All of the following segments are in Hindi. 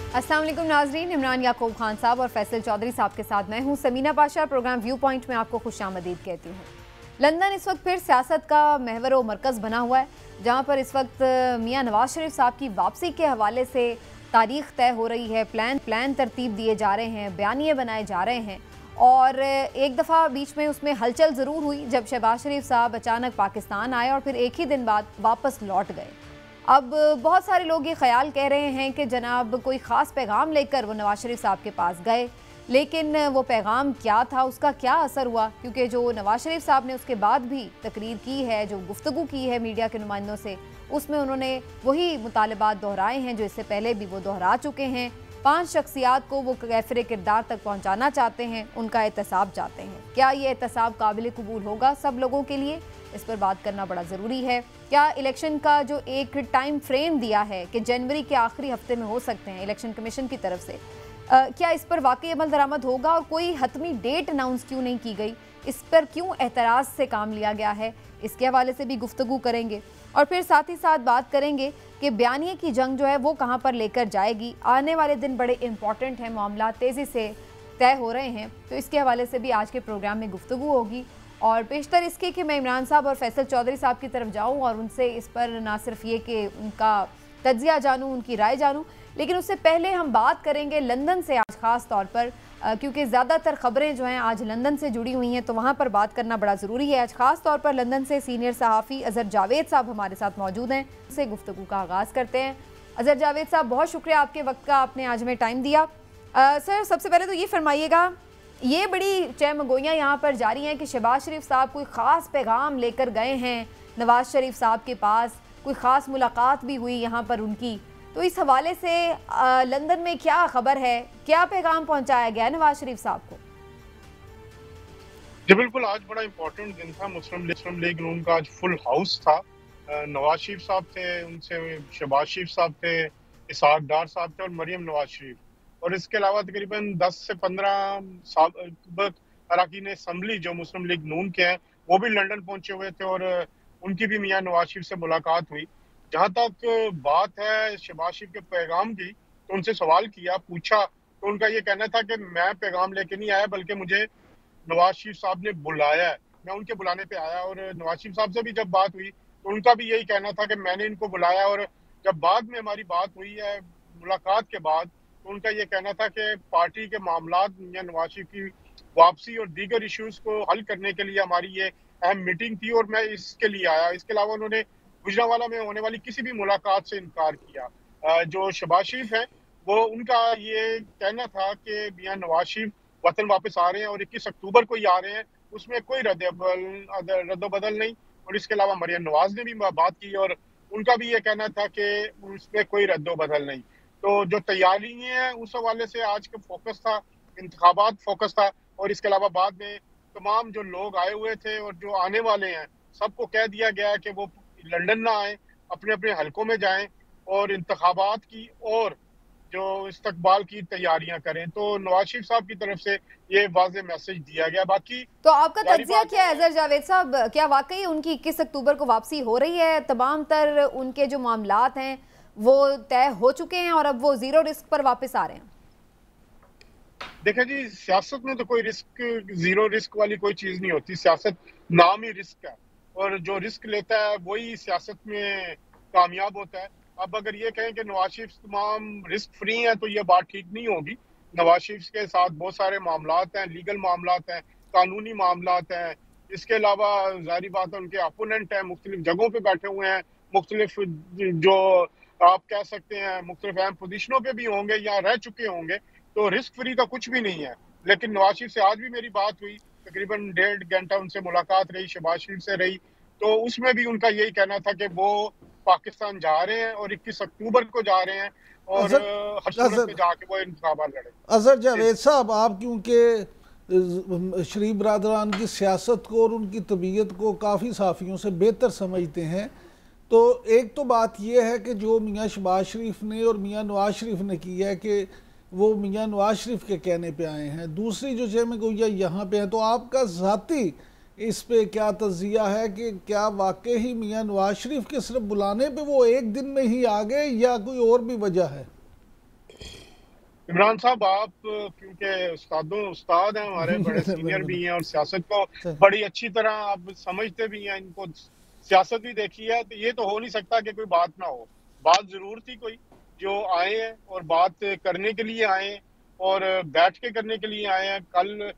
अस्सलाम वालेकुम नाजरीन, इमरान याकूब खान साहब और फैसल चौधरी साहब के साथ मैं हूं Sameena Pasha. Program view point में आपको खुशामदीद कहती हूं। लंदन इस वक्त फिर सियासत का महवर व मरकज़ बना हुआ है, जहां पर इस वक्त मियां नवाज शरीफ साहब की वापसी के हवाले से तारीख तय हो रही है, प्लान तरतीब दिए जा रहे हैं, बयानिए बनाए जा रहे हैं। और एक दफ़ा बीच में उसमें हलचल ज़रूर हुई जब शहबाज शरीफ साहब अचानक पाकिस्तान आए और फिर एक ही दिन बाद वापस लौट गए। अब बहुत सारे लोग ये ख्याल कह रहे हैं कि जनाब कोई ख़ास पैगाम लेकर वो नवाज शरीफ साहब के पास गए, लेकिन वो पैगाम क्या था, उसका क्या असर हुआ, क्योंकि जो नवाज शरीफ साहब ने उसके बाद भी तकरीर की है, जो गुफ्तगू की है मीडिया के नुमाइंदों से, उसमें उन्होंने वही मुतालबात दोहराए हैं जो इससे पहले भी वो दोहरा चुके हैं। 5 शख्सियात को वो कैफिर किरदार तक पहुँचाना चाहते हैं, उनका एहतसाब चाहते हैं। क्या ये एहतसाब काबिल कबूल होगा सब लोगों के लिए, इस पर बात करना बड़ा ज़रूरी है। क्या इलेक्शन का जो एक टाइम फ्रेम दिया है कि जनवरी के आखिरी हफ्ते में हो सकते हैं इलेक्शन कमीशन की तरफ से, क्या इस पर वाकई अमल दरामद होगा और कोई हतमी डेट अनाउंस क्यों नहीं की गई, इस पर क्यों एतराज़ से काम लिया गया है, इसके हवाले से भी गुफ्तगू करेंगे। और फिर साथ ही साथ बात करेंगे कि बयानिए की जंग जो है वो कहाँ पर लेकर जाएगी। आने वाले दिन बड़े इंपॉर्टेंट हैं, मामला तेज़ी से तय हो रहे हैं, तो इसके हवाले से भी आज के प्रोग्राम में गुफ्तगू होगी। और पेशतर इसके कि मैं इमरान साहब और फैसल चौधरी साहब की तरफ जाऊं और उनसे इस पर ना सिर्फ ये कि उनका तज्जिया जानूं, उनकी राय जानूं, लेकिन उससे पहले हम बात करेंगे लंदन से आज ख़ास तौर पर, क्योंकि ज़्यादातर ख़बरें जो हैं आज लंदन से जुड़ी हुई हैं, तो वहाँ पर बात करना बड़ा ज़रूरी है। आज ख़ास तौर पर लंदन से सीनियर सहाफ़ी अज़हर जावेद साहब हमारे साथ मौजूद हैं, उनसे गुफ्तगू का आगाज़ करते हैं। अज़हर जावेद साहब, बहुत शुक्रिया आपके वक्त का, आपने आज हमें टाइम दिया। सर, सबसे पहले तो ये फरमाइएगा, ये बड़ी चहमगोइयाँ यहाँ पर जारी हैं कि शहबाज शरीफ साहब कोई ख़ास पैगाम लेकर गए हैं नवाज शरीफ साहब के पास, कोई ख़ास मुलाकात भी हुई यहाँ पर उनकी, तो इस हवाले से लंदन में क्या खबर है, क्या पैगाम पहुँचाया गया नवाज शरीफ साहब को? जी बिल्कुल, आज बड़ा इम्पोर्टेंट दिन था। मुस्लिम लीग नून का आज फुल हाउस था। नवाज शरीफ साहब थे, उनसे शहबाज शरीफ साहब थे, इसहाक डार साहब थे और मरियम नवाज शरीफ, और इसके अलावा तकरीबन 10 से 15 अरकान असम्बली जो मुस्लिम लीग नून के हैं वो भी लंदन पहुंचे हुए थे और उनकी भी मियां नवाज शरीफ से मुलाकात हुई। जहां तक बात है शहबाज शरीफ के पैगाम की, तो उनसे सवाल किया, पूछा, तो उनका ये कहना था कि मैं पैगाम लेके नहीं आया, बल्कि मुझे नवाज शरीफ साहब ने बुलाया है, मैं उनके बुलाने पे आया। और नवाज शरीफ साहब से भी जब बात हुई तो उनका भी यही कहना था कि मैंने इनको बुलाया, और जब बाद में हमारी बात हुई है मुलाकात के बाद, तो उनका ये कहना था कि पार्टी के मामलात या नवाज शरीफ की वापसी और दीगर इश्यूज को हल करने के लिए हमारी ये अहम मीटिंग थी और मैं इसके लिए आया। इसके अलावा उन्होंने गुजरांवाला में होने वाली किसी भी मुलाकात से इनकार किया। जो शहबाज शरीफ है वो उनका ये कहना था कि मियां नवाज शरीफ वतन वापस आ रहे हैं और 21 अक्टूबर को ही आ रहे हैं, उसमें कोई रद्दबदल नहीं। और इसके अलावा मरियम नवाज ने भी बात की और उनका भी ये कहना था कि उसमें कोई रद्दबदल नहीं। तो जो तैयारी है उस हवाले से आज का फोकस था, इंतखाबात फोकस था। और इसके अलावा बाद में तमाम जो लोग आए हुए थे और जो आने वाले हैं सबको कह दिया गया कि वो लंदन ना आए, अपने अपने हलकों में जाएं और इंतखाबात की और जो इस्तकबाल की तैयारियां करें। तो नवाज शरीफ साहब की तरफ से ये वाज़ेह मैसेज दिया गया। बाकी तो आपका तज्जिया क्या है अज़हर जावेद साहब, क्या वाकई उनकी 21 अक्टूबर को वापसी हो रही है? तमाम तर उनके जो मामलात हैं वो तय हो चुके हैं और अब वो जीरो रिस्क पर वापस आ रहे हैं? देखिए जी, सियासत में तो कोई जीरो रिस्क वाली कोई चीज नहीं होती। सियासत नाम ही रिस्क है और जो रिस्क लेता है वही सियासत में कामयाब होता है। अब अगर ये कहें कि नवाज शरीफ तमाम रिस्क फ्री हैं तो ये बात ठीक नहीं होगी। नवाज शरीफ के साथ बहुत सारे मामलात हैं, लीगल मामलात हैं, कानूनी मामलात हैं। इसके अलावा जाहिर बात है उनके अपोनेंट हैं, मुख्तलिफ जगहों पे बैठे हुए हैं, मुख्तलिफ जो आप कह सकते हैं मुख्तलिफ अहम पोजिशनों पे भी होंगे या रह चुके होंगे। तो रिस्क फ्री का कुछ भी नहीं है। लेकिन नवाज शरीफ से आज भी मेरी बात हुई, तकरीबन 1.5 घंटा उनसे मुलाकात रही, शहबाज शरीफ से रही, तो उसमें भी उनका यही कहना था कि वो पाकिस्तान जा रहे हैं और 21 अक्टूबर को जा रहे हैं और हर सूरत में जाके वो इंतखाबात लड़े। अज़हर जावेद साहब, आप क्योंकि शरीफ बरादरान की सियासत को और उनकी तबीयत को काफ़ी साफ़ियों से बेहतर समझते हैं, तो एक तो बात यह है कि जो मियाँ शहबाज शरीफ ने और मियाँ नवाज शरीफ ने की है कि वो मियाँ नवाज शरीफ के कहने पे आए हैं, दूसरी जो चहमगोइयाँ यहाँ पे हैं, तो आपका ज़ाती इस पे क्या तज़िया है कि क्या वाकई ही मियाँ नवाज शरीफ के सिर्फ बुलाने पे वो एक दिन में ही आ गए या कोई और भी वजह है? इमरान साहब, आप क्योंकि उस्ताद हैं हमारे, बड़े सीनियर भी हैं और सियासत को बड़ी अच्छी तरह आप समझते भी हैं, इनको सियासत भी देखी है, तो ये तो हो नहीं सकता कि कोई बात ना हो। बात जरूर थी, कोई जो आए हैं और बात करने के लिए आए हैं और बैठ के करने के लिए आए हैं। कल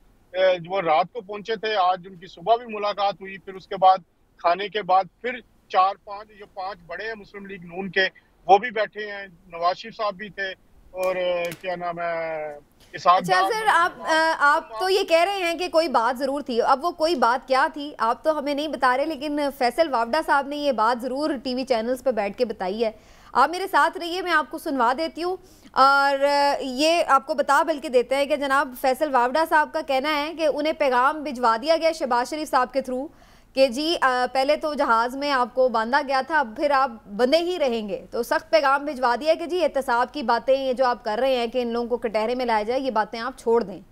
वो रात को पहुंचे थे, आज उनकी सुबह भी मुलाकात हुई, फिर उसके बाद खाने के बाद फिर 4-5 बड़े हैं मुस्लिम लीग नून के, वो भी बैठे हैं, नवाज शरीफ साहब भी थे और क्या नाम है, अच्छा सर, आप तो ये कह रहे हैं कि कोई बात ज़रूर थी। अब वो कोई बात क्या थी आप तो हमें नहीं बता रहे, लेकिन फैसल वावडा साहब ने ये बात ज़रूर टीवी चैनल्स पे बैठ के बताई है। आप मेरे साथ रहिए, मैं आपको सुनवा देती हूँ और ये आपको बता बल्कि देते हैं कि जनाब फैसल वावडा साहब का कहना है कि उन्हें पैगाम भिजवा दिया गया शहबाज शरीफ साहब के थ्रू कि जी पहले तो जहाज़ में आपको बांधा गया था, अब फिर आप बंधे ही रहेंगे, तो सख्त पैगाम भिजवा दिया कि जी एहतसाब की बातें ये जो आप कर रहे हैं कि इन लोगों को कटहरे में लाया जाए, ये बातें आप छोड़ दें।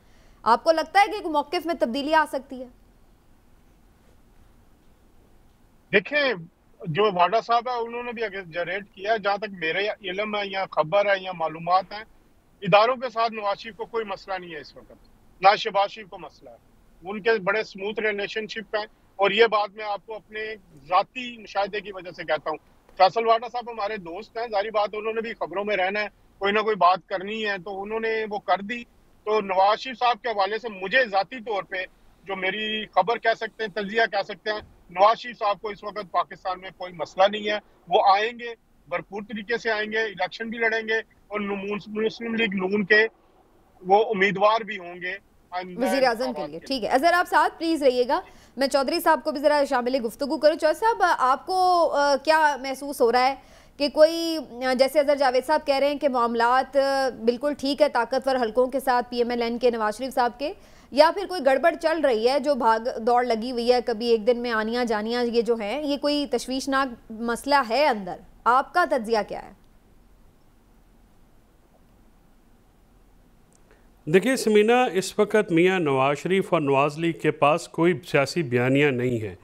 आपको लगता है कि मौक़िफ़ में तब्दीली आ सकती है? देखें, जो वाडा साहब है उन्होंने भी जनरेट किया है, जहाँ तक मेरे इल्म है या खबर है या मालूमात है, इदारों के साथ नवाज शरीफ को कोई मसला नहीं है इस वक्त, ना शहबाज शरीफ को मसला है। उनके बड़े स्मूथ रिलेशनशिप है और ये बात मैं आपको अपने जाती मुशाहिदे की वजह से कहता हूँ। फैसल वाडा साहब हमारे दोस्त हैं, जारी बात उन्होंने भी खबरों में रहना है, कोई ना कोई बात करनी है तो उन्होंने वो कर दी। तो नवाज शरीफ साहब के हवाले से मुझे जाती तौर पे जो मेरी खबर कह सकते हैं, तजिया कह सकते हैं, नवाज शरीफ साहब को इस वक्त पाकिस्तान में कोई मसला नहीं है। वो आएंगे, भरपूर तरीके से आएंगे, इलेक्शन भी लड़ेंगे और मुस्लिम लीग नून के वो उम्मीदवार भी होंगे वज़ीर आज़म के लिए। ठीक है, अज़र आप साथ प्लीज़ रहिएगा, मैं चौधरी साहब को भी ज़रा शामिल गुफ्तगू करूँ। चौधरी साहब, आपको क्या महसूस हो रहा है कि कोई, जैसे अज़र जावेद साहब कह रहे हैं कि मामलात बिल्कुल ठीक है ताकतवर हलकों के साथ PMLN के नवाज शरीफ साहब के, या फिर कोई गड़बड़ चल रही है जो भाग दौड़ लगी हुई है, कभी एक दिन में आनियाँ जानियाँ ये जो हैं, ये कोई तशवीशनाक मसला है अंदर? आपका तज्जिया क्या है? देखिए समीना, इस वक्त मियाँ नवाज शरीफ और नवाज लीग के पास कोई सियासी बयानियाँ नहीं है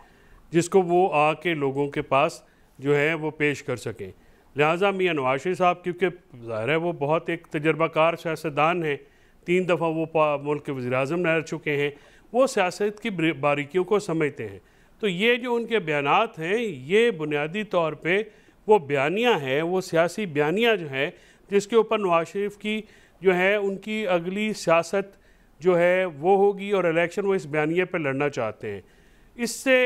जिसको वो आके लोगों के पास जो है वो पेश कर सकें। लिहाजा मियाँ नवाज शरीफ साहब, क्योंकि ज़ाहिर है वो बहुत एक तजर्बाकार सियासतदान हैं, 3 दफ़ा वो मुल्क के वज़ीर आज़म रह चुके हैं, वो सियासत की बारीकियों को समझते हैं। तो ये जो उनके बयानात हैं, ये बुनियादी तौर पे वो बयानियाँ हैं, वो सियासी बयानियाँ जो हैं जिसके ऊपर नवाज शरीफ की जो है उनकी अगली सियासत जो है वो होगी और इलेक्शन वो इस बयानिए पर लड़ना चाहते हैं। इससे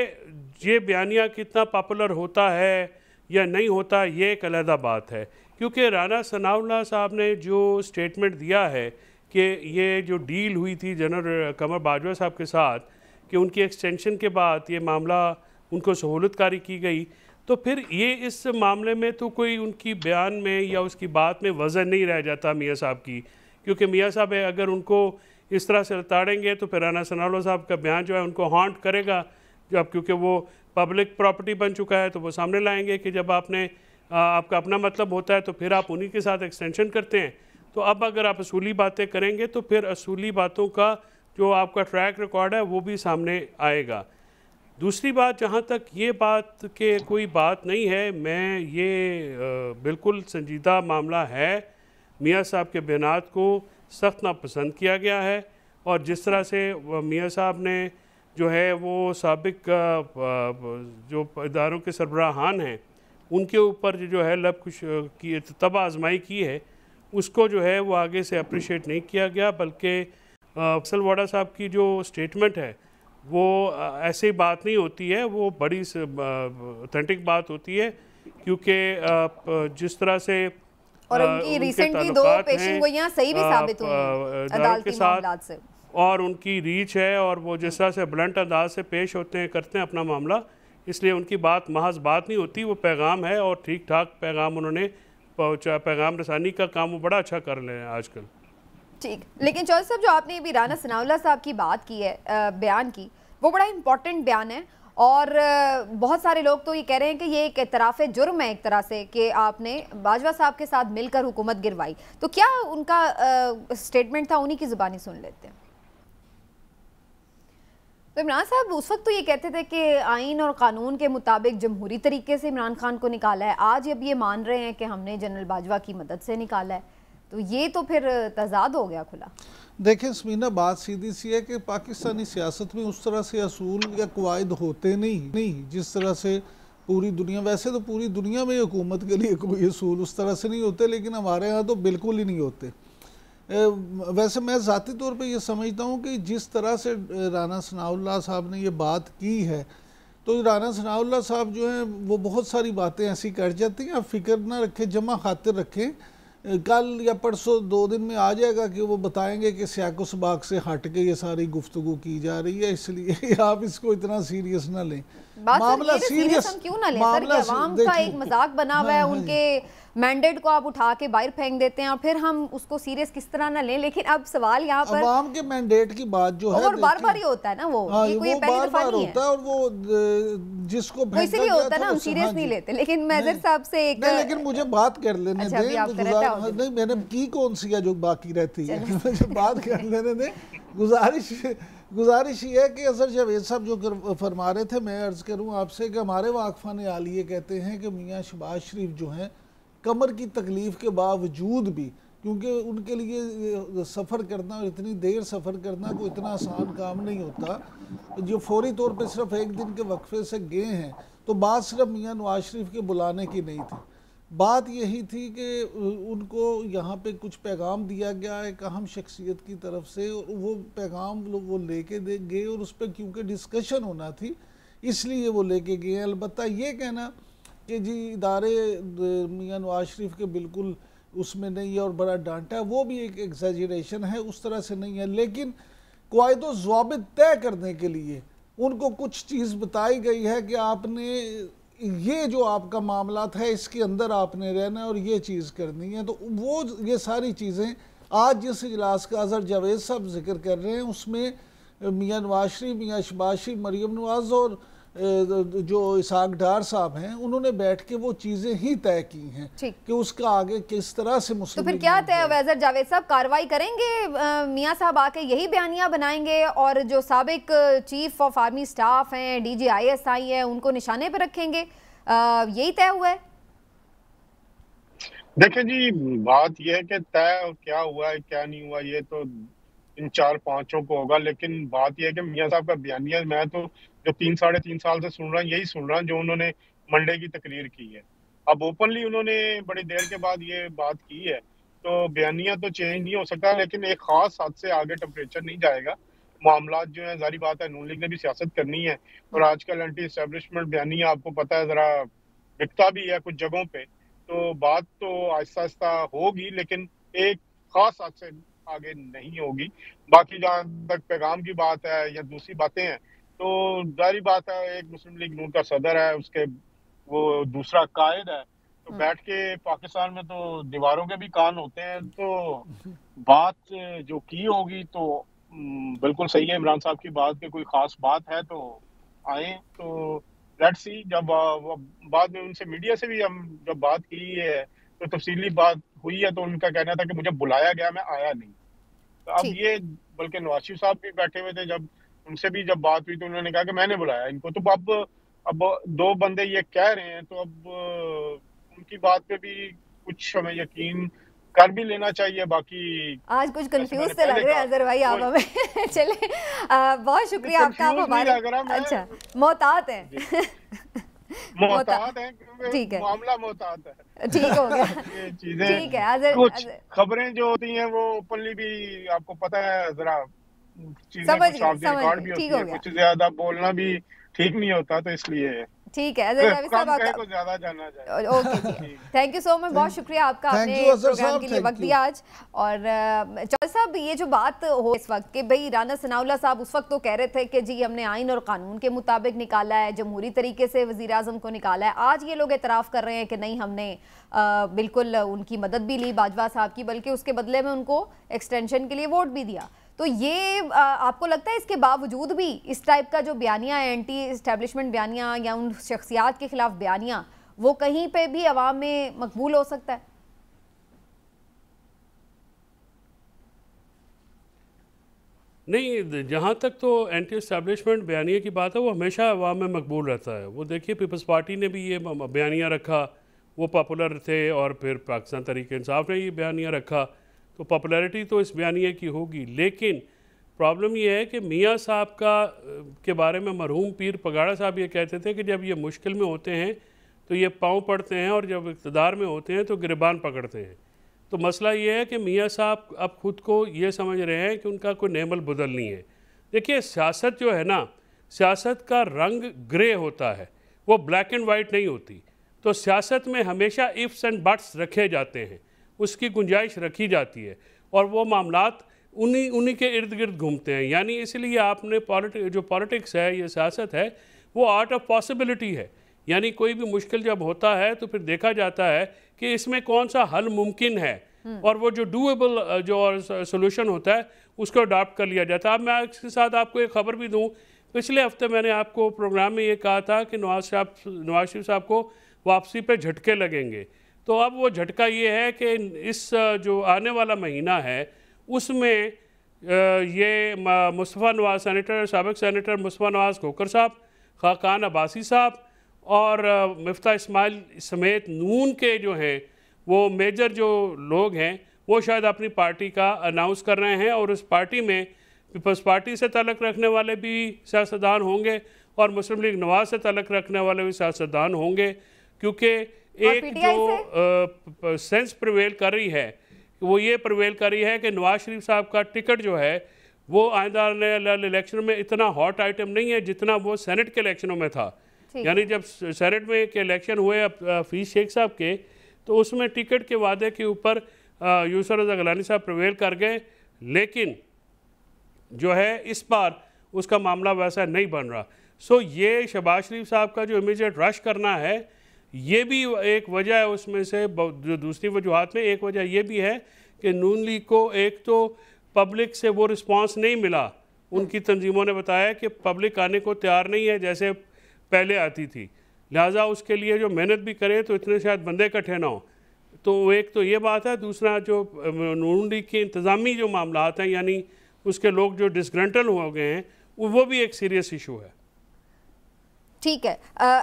ये बयानिया कितना पॉपुलर होता है या नहीं होता, ये एक अलहदा बात है, क्योंकि राना सनाउल्लाह साहब ने जो स्टेटमेंट दिया है कि ये जो डील हुई थी जनरल कमर बाजवा साहब के साथ कि उनकी एक्सटेंशन के बाद ये मामला उनको सहूलतकारी की गई, तो फिर ये इस मामले में तो कोई उनकी बयान में या उसकी बात में वज़न नहीं रह जाता मियाँ साहब की, क्योंकि मियाँ साहब अगर उनको इस तरह से लताड़ेंगे तो फिर राना सनाउल्लाह साहब का बयान जो है उनको हॉन्ट करेगा, जब क्योंकि वो पब्लिक प्रॉपर्टी बन चुका है तो वो सामने लाएंगे कि जब आपका अपना मतलब होता है तो फिर आप उन्हीं के साथ एक्सटेंशन करते हैं। तो अब अगर आप असूली बातें करेंगे तो फिर असूली बातों का जो आपका ट्रैक रिकॉर्ड है वो भी सामने आएगा। दूसरी बात, जहाँ तक ये बात के कोई बात नहीं है, मैं ये बिल्कुल संजीदा मामला है, मियाँ साहब के बयानात को सख्त नापसंद किया गया है और जिस तरह से मियाँ साहब ने जो है वो साबिक जो इदारों के सरबराहान हैं उनके ऊपर जो है लब कुछ की तब आजमाई की है, उसको जो है वो आगे से अप्रिशिएट नहीं किया गया, बल्कि फैसल वाडा साहब की जो स्टेटमेंट है वो ऐसी बात नहीं होती है, वो बड़ी ऑथेंटिक बात होती है, क्योंकि जिस तरह से और उनकी रिसेंटली 2 पेशिंगोइयां सही भी साबित हुई अदालती मामलात से, और उनकी रीच है और वो जिस तरह से ब्लंट अंदाज से पेश होते हैं, करते हैं अपना मामला, इसलिए उनकी बात महज बात नहीं होती, वो पैगाम है और ठीक ठाक पैगाम उन्होंने पहुँचा, पैगाम रसानी का काम वो बड़ा अच्छा कर रहे हैं आजकल। ठीक, लेकिन चौधरी साहब जो आपने अभी राना सनाउल्लाह साहब की बात की है, बयान की, वो बड़ा इंपॉर्टेंट बयान है और बहुत सारे लोग तो ये कह रहे हैं कि ये एक इतराफ़ जुर्म है एक तरह से कि आपने बाजवा साहब के साथ मिलकर हुकूमत गिरवाई। तो क्या उनका स्टेटमेंट था, उन्हीं की ज़ुबानी सुन लेते हैं। तो इमरान साहब उस वक्त तो ये कहते थे कि आइन और कानून के मुताबिक जमहूरी तरीके से इमरान खान को निकाला है, आज अब ये मान रहे हैं कि हमने जनरल बाजवा की मदद से निकाला है। तो ये तो फिर तजाद हो गया खुला। देखें स्मीना, बात सीधी सी है कि पाकिस्तानी सियासत में उस तरह से असूल या कवायद होते नहीं जिस तरह से पूरी दुनिया, वैसे तो पूरी दुनिया में हुकूमत के लिए कोई असूल उस तरह से नहीं होते, लेकिन हमारे यहाँ तो बिल्कुल ही नहीं होते। वैसे मैं ज़ाती तौर पे ये समझता हूँ कि जिस तरह से राना सनाउल्लाह साहब ने ये बात की है, तो राना सनाउल्लाह साहब जो हैं वो बहुत सारी बातें ऐसी कर जाती हैं। आप फिक्र ना रखें, जमा खातिर रखें, कल या परसों 2 दिन में आ जाएगा कि वो बताएंगे कि सियाको सबाक से हट के ये सारी गुफ्तगू की जा रही है, इसलिए आप इसको इतना सीरियस ना लें। मामला सीरियस हम क्यों ना लें सर, कि अवाम का एक मजाक बना हुआ है, उनके मैंडेट को आप उठा के बाहर फेंक देते हैं और फिर हम उसको सीरियस किस तरह ना लें। लेकिन अब सवाल यहाँ पर अवाम के मैंडेट की बात जो है, और बार बार ही होता है ना वो, ये कोई पहली दफा नहीं है, और वो जिसको इसलिए होता है ना, हम सीरियस नहीं लेते। लेकिन मेजर साहब से एक नहीं, लेकिन मुझे बात कर लेने दें। नहीं, मैंने की कौन सी है जो बाकी रहती है, मुझे बात कर लेने दें। गुजारिश ये है कि अजहर जावेद साहब जो फरमा रहे थे, मैं अर्ज़ करूँ आपसे कि हमारे वाकफान आल ये कहते हैं कि मियाँ शहबाज शरीफ जो हैं कमर की तकलीफ़ के बावजूद भी, क्योंकि उनके लिए सफ़र करना और इतनी देर सफ़र करना कोई इतना आसान काम नहीं होता, जो फौरी तौर पे सिर्फ 1 दिन के वक्फे से गए हैं, तो बात सिर्फ मियाँ नवाज शरीफ के बुलाने की नहीं थी। बात यही थी कि उनको यहाँ पे कुछ पैगाम दिया गया एक अहम शख्सियत की तरफ से, और वो पैगाम वो लेके गए और उस पर क्योंकि डिस्कशन होना थी इसलिए वो लेके गए। अलबत्ता ये कहना कि जी इदारे मियाँ नवाज शरीफ के बिल्कुल उसमें नहीं है और बड़ा डांटा है, वो भी एक एग्जैजरेशन है, उस तरह से नहीं है। लेकिन क़वाइद व ज़वाबित तय करने के लिए उनको कुछ चीज़ बताई गई है कि आपने ये जो आपका मामला है इसके अंदर आपने रहना है और ये चीज़ करनी है। तो वो ये सारी चीज़ें आज जिस इजलास का अजहर जावेद साहब जिक्र कर रहे हैं उसमें मियाँ नवाज शरीफ, मियाँ शहबाज शरीफ, मरीम नवाज और जो इसाक डार साहब हैं उन्होंने बैठ के वो चीज़ें ही तय की हैं कि उसका आगे किस तरह से मुस्लिम। तो फिर क्या तय हुआ अजहर जावेद साहब? कार्रवाई करेंगे, मियाँ साहब आके यही बयानियाँ बनाएंगे और जो साबिक चीफ ऑफ आर्मी स्टाफ हैं, DG ISI हैं, उनको निशाने पर रखेंगे, यही तय हुआ है? देखिए जी, बात यह है कि तय क्या हुआ है क्या नहीं हुआ ये तो इन 4-5 को होगा, लेकिन बात यह है कि मियाँ साहब का बयानिया मैं तो जो 3-3.5 साल से सुन रहा हूँ यही सुन रहा हूँ जो उन्होंने मंडे की तकरीर की है। अब ओपनली उन्होंने बड़ी देर के बाद ये बात की है, तो बयानिया तो चेंज नहीं हो सकता, लेकिन एक खास हद से आगे टेम्परेचर नहीं जाएगा। मामला जो है जारी बात है, नून लीग ने भी सियासत करनी है और आजकल एंटी एस्टेब्लिशमेंट बयानिया आपको पता है जरा बिकता भी है कुछ जगहों पे, तो बात तो आहिस्ता आहिस्ता होगी लेकिन एक खास हद से आगे नहीं होगी। बाकी जहाँ तक पैगाम की बात है या दूसरी बातें हैं, तो जारी बात है एक मुस्लिम लीग नून का सदर है, उसके वो दूसरा कायद है, तो बैठ के पाकिस्तान में तो दीवारों के भी कान होते हैं, तो बात जो की होगी तो बिल्कुल सही है। इमरान साहब की बात की कोई खास बात है तो आए, तो लेट्स सी। जब बाद में उनसे मीडिया से भी हम जब बात की है तो तफसीली बात हुई है, तो उनका कहना था कि मुझे बुलाया गया, मैं आया नहीं। तो अब ये बल्कि नवाज शरीफ साहब भी बैठे हुए थे, जब उनसे भी जब बात हुई तो उन्होंने कहा कि मैंने बुलाया इनको। तो अब 2 बंदे ये कह रहे हैं, तो अब उनकी बात पे भी कुछ हमें यकीन कर भी लेना चाहिए। बाकी आज कुछ कंफ्यूज से लग रहे हैं अजहर भाई आप हमें। चले बहुत शुक्रिया आपका, आप हमारे अच्छा मोहतात हैं मोहतात है, ठीक है, मामला मोहतात है, ठीक हो गया। ये चीजें ठीक है, कुछ खबरें जो होती हैं वो ओपनली भी आपको पता है जरा चीजें कुछ ऑफ द रिकॉर्ड भी होती है, कुछ ज्यादा बोलना भी ठीक नहीं होता, तो इसलिए ठीक है। अजहर साहब आपका ज्यादा जानना चाहिए। Okay, thank you so much, बहुत शुक्रिया आपका अपने प्रोग्राम के लिए वक्त दिया आज। और चौधरी साहब, ये जो बात हो इस वक्त कि भाई राना सनाउल्लाह साहब उस वक्त तो कह रहे थे कि जी हमने आइन और कानून के मुताबिक निकाला है, जमहूरी तरीके से वज़ीर आज़म को निकाला है, आज ये लोग एतराफ़ कर रहे हैं कि नहीं हमने बिल्कुल उनकी मदद भी ली बाजवा साहब की, बल्कि उसके बदले में उनको एक्सटेंशन के लिए वोट भी दिया। तो ये आपको लगता है इसके बावजूद भी इस टाइप का जो बयानिया है, एंटी इस्टेब्लिशमेंट बयानिया या उन शख्सियात के खिलाफ बयानिया, वो कहीं पे भी अवाम में मकबूल हो सकता है? नहीं, जहाँ तक तो एंटी इस्टेब्लिशमेंट बयानिया की बात है वो हमेशा अवाम में मकबूल रहता है। वो देखिए पीपल्स पार्टी ने भी ये बयानिया रखा, वो पॉपुलर थे और फिर पाकिस्तान तहरीक इंसाफ ने ये बयानिया रखा, तो पॉपुलैरिटी तो इस बयानिया की होगी। लेकिन प्रॉब्लम ये है कि मियाँ साहब के बारे में मरहूम पीर पगाड़ा साहब ये कहते थे कि जब ये मुश्किल में होते हैं तो ये पाँव पड़ते हैं और जब इक़्तिदार में होते हैं तो गिरबान पकड़ते हैं। तो मसला ये है कि मियाँ साहब अब ख़ुद को ये समझ रहे हैं कि उनका कोई नेमल बदल नहीं है। देखिए, सियासत जो है ना, सियासत का रंग ग्रे होता है, वो ब्लैक एंड वाइट नहीं होती। तो सियासत में हमेशा इफ्स एंड बट्स रखे जाते हैं, उसकी गुंजाइश रखी जाती है और वो मामलात उन्हीं के इर्द गिर्द घूमते हैं। यानी इसलिए आपने जो पॉलिटिक्स है, ये सियासत है, वो आर्ट ऑफ पॉसिबिलिटी है। यानी कोई भी मुश्किल जब होता है तो फिर देखा जाता है कि इसमें कौन सा हल मुमकिन है और वो जो डूएबल जो सोल्यूशन होता है उसको अडॉप्ट कर लिया जाता है। अब मैं इसके साथ आपको एक ख़बर भी दूँ, पिछले हफ्ते मैंने आपको प्रोग्राम में ये कहा था कि नवाज शरीफ साहब को वापसी पे झटके लगेंगे। तो अब वो झटका ये है कि इस जो आने वाला महीना है उसमें ये मुस्तफ़ा नवाज़ साबिक़ सेनेटर मुस्तफ़ा नवाज़ खोखर साहब, खाकान अब्बासी साहब और मिफ्ता इस्माइल समेत नून के जो हैं वो मेजर जो लोग हैं वो शायद अपनी पार्टी का अनाउंस कर रहे हैं और उस पार्टी में पीपल्स पार्टी से ताल्लुक़ रखने वाले भी सियासतदान होंगे और मुस्लिम लीग नवाज से ताल्लुक़ रखने वाले भी सियासतदान होंगे, क्योंकि एक जो सेंस प्रिवेल कर रही है वो ये प्रिवेल कर रही है कि नवाज शरीफ साहब का टिकट जो है वो आइंदा इलेक्शन में इतना हॉट आइटम नहीं है जितना वो सेनेट के इलेक्शनों में था। यानी जब सेनेट में के इलेक्शन हुए हफीज़ शेख साहब के, तो उसमें टिकट के वादे के ऊपर यूसुफ रज़ा गिलानी साहब प्रिवेल कर गए, लेकिन जो है इस बार उसका मामला वैसा नहीं बन रहा। सो ये शहबाज शरीफ साहब का जो इमीडिएट रश करना है, ये भी एक वजह है उसमें से। जो दूसरी वजूहात में एक वजह ये भी है कि नून लीग को एक तो पब्लिक से वो रिस्पांस नहीं मिला। उनकी तंजीमों ने बताया कि पब्लिक आने को तैयार नहीं है जैसे पहले आती थी, लिहाजा उसके लिए जो मेहनत भी करें तो इतने शायद बंदे इकट्ठे ना हो। तो एक तो ये बात है। दूसरा जो नून लीग के इंतज़ामी जो मामलात हैं, यानी उसके लोग जो डिसग्रंटल हो गए हैं, वो भी एक सीरियस इशू है। ठीक है,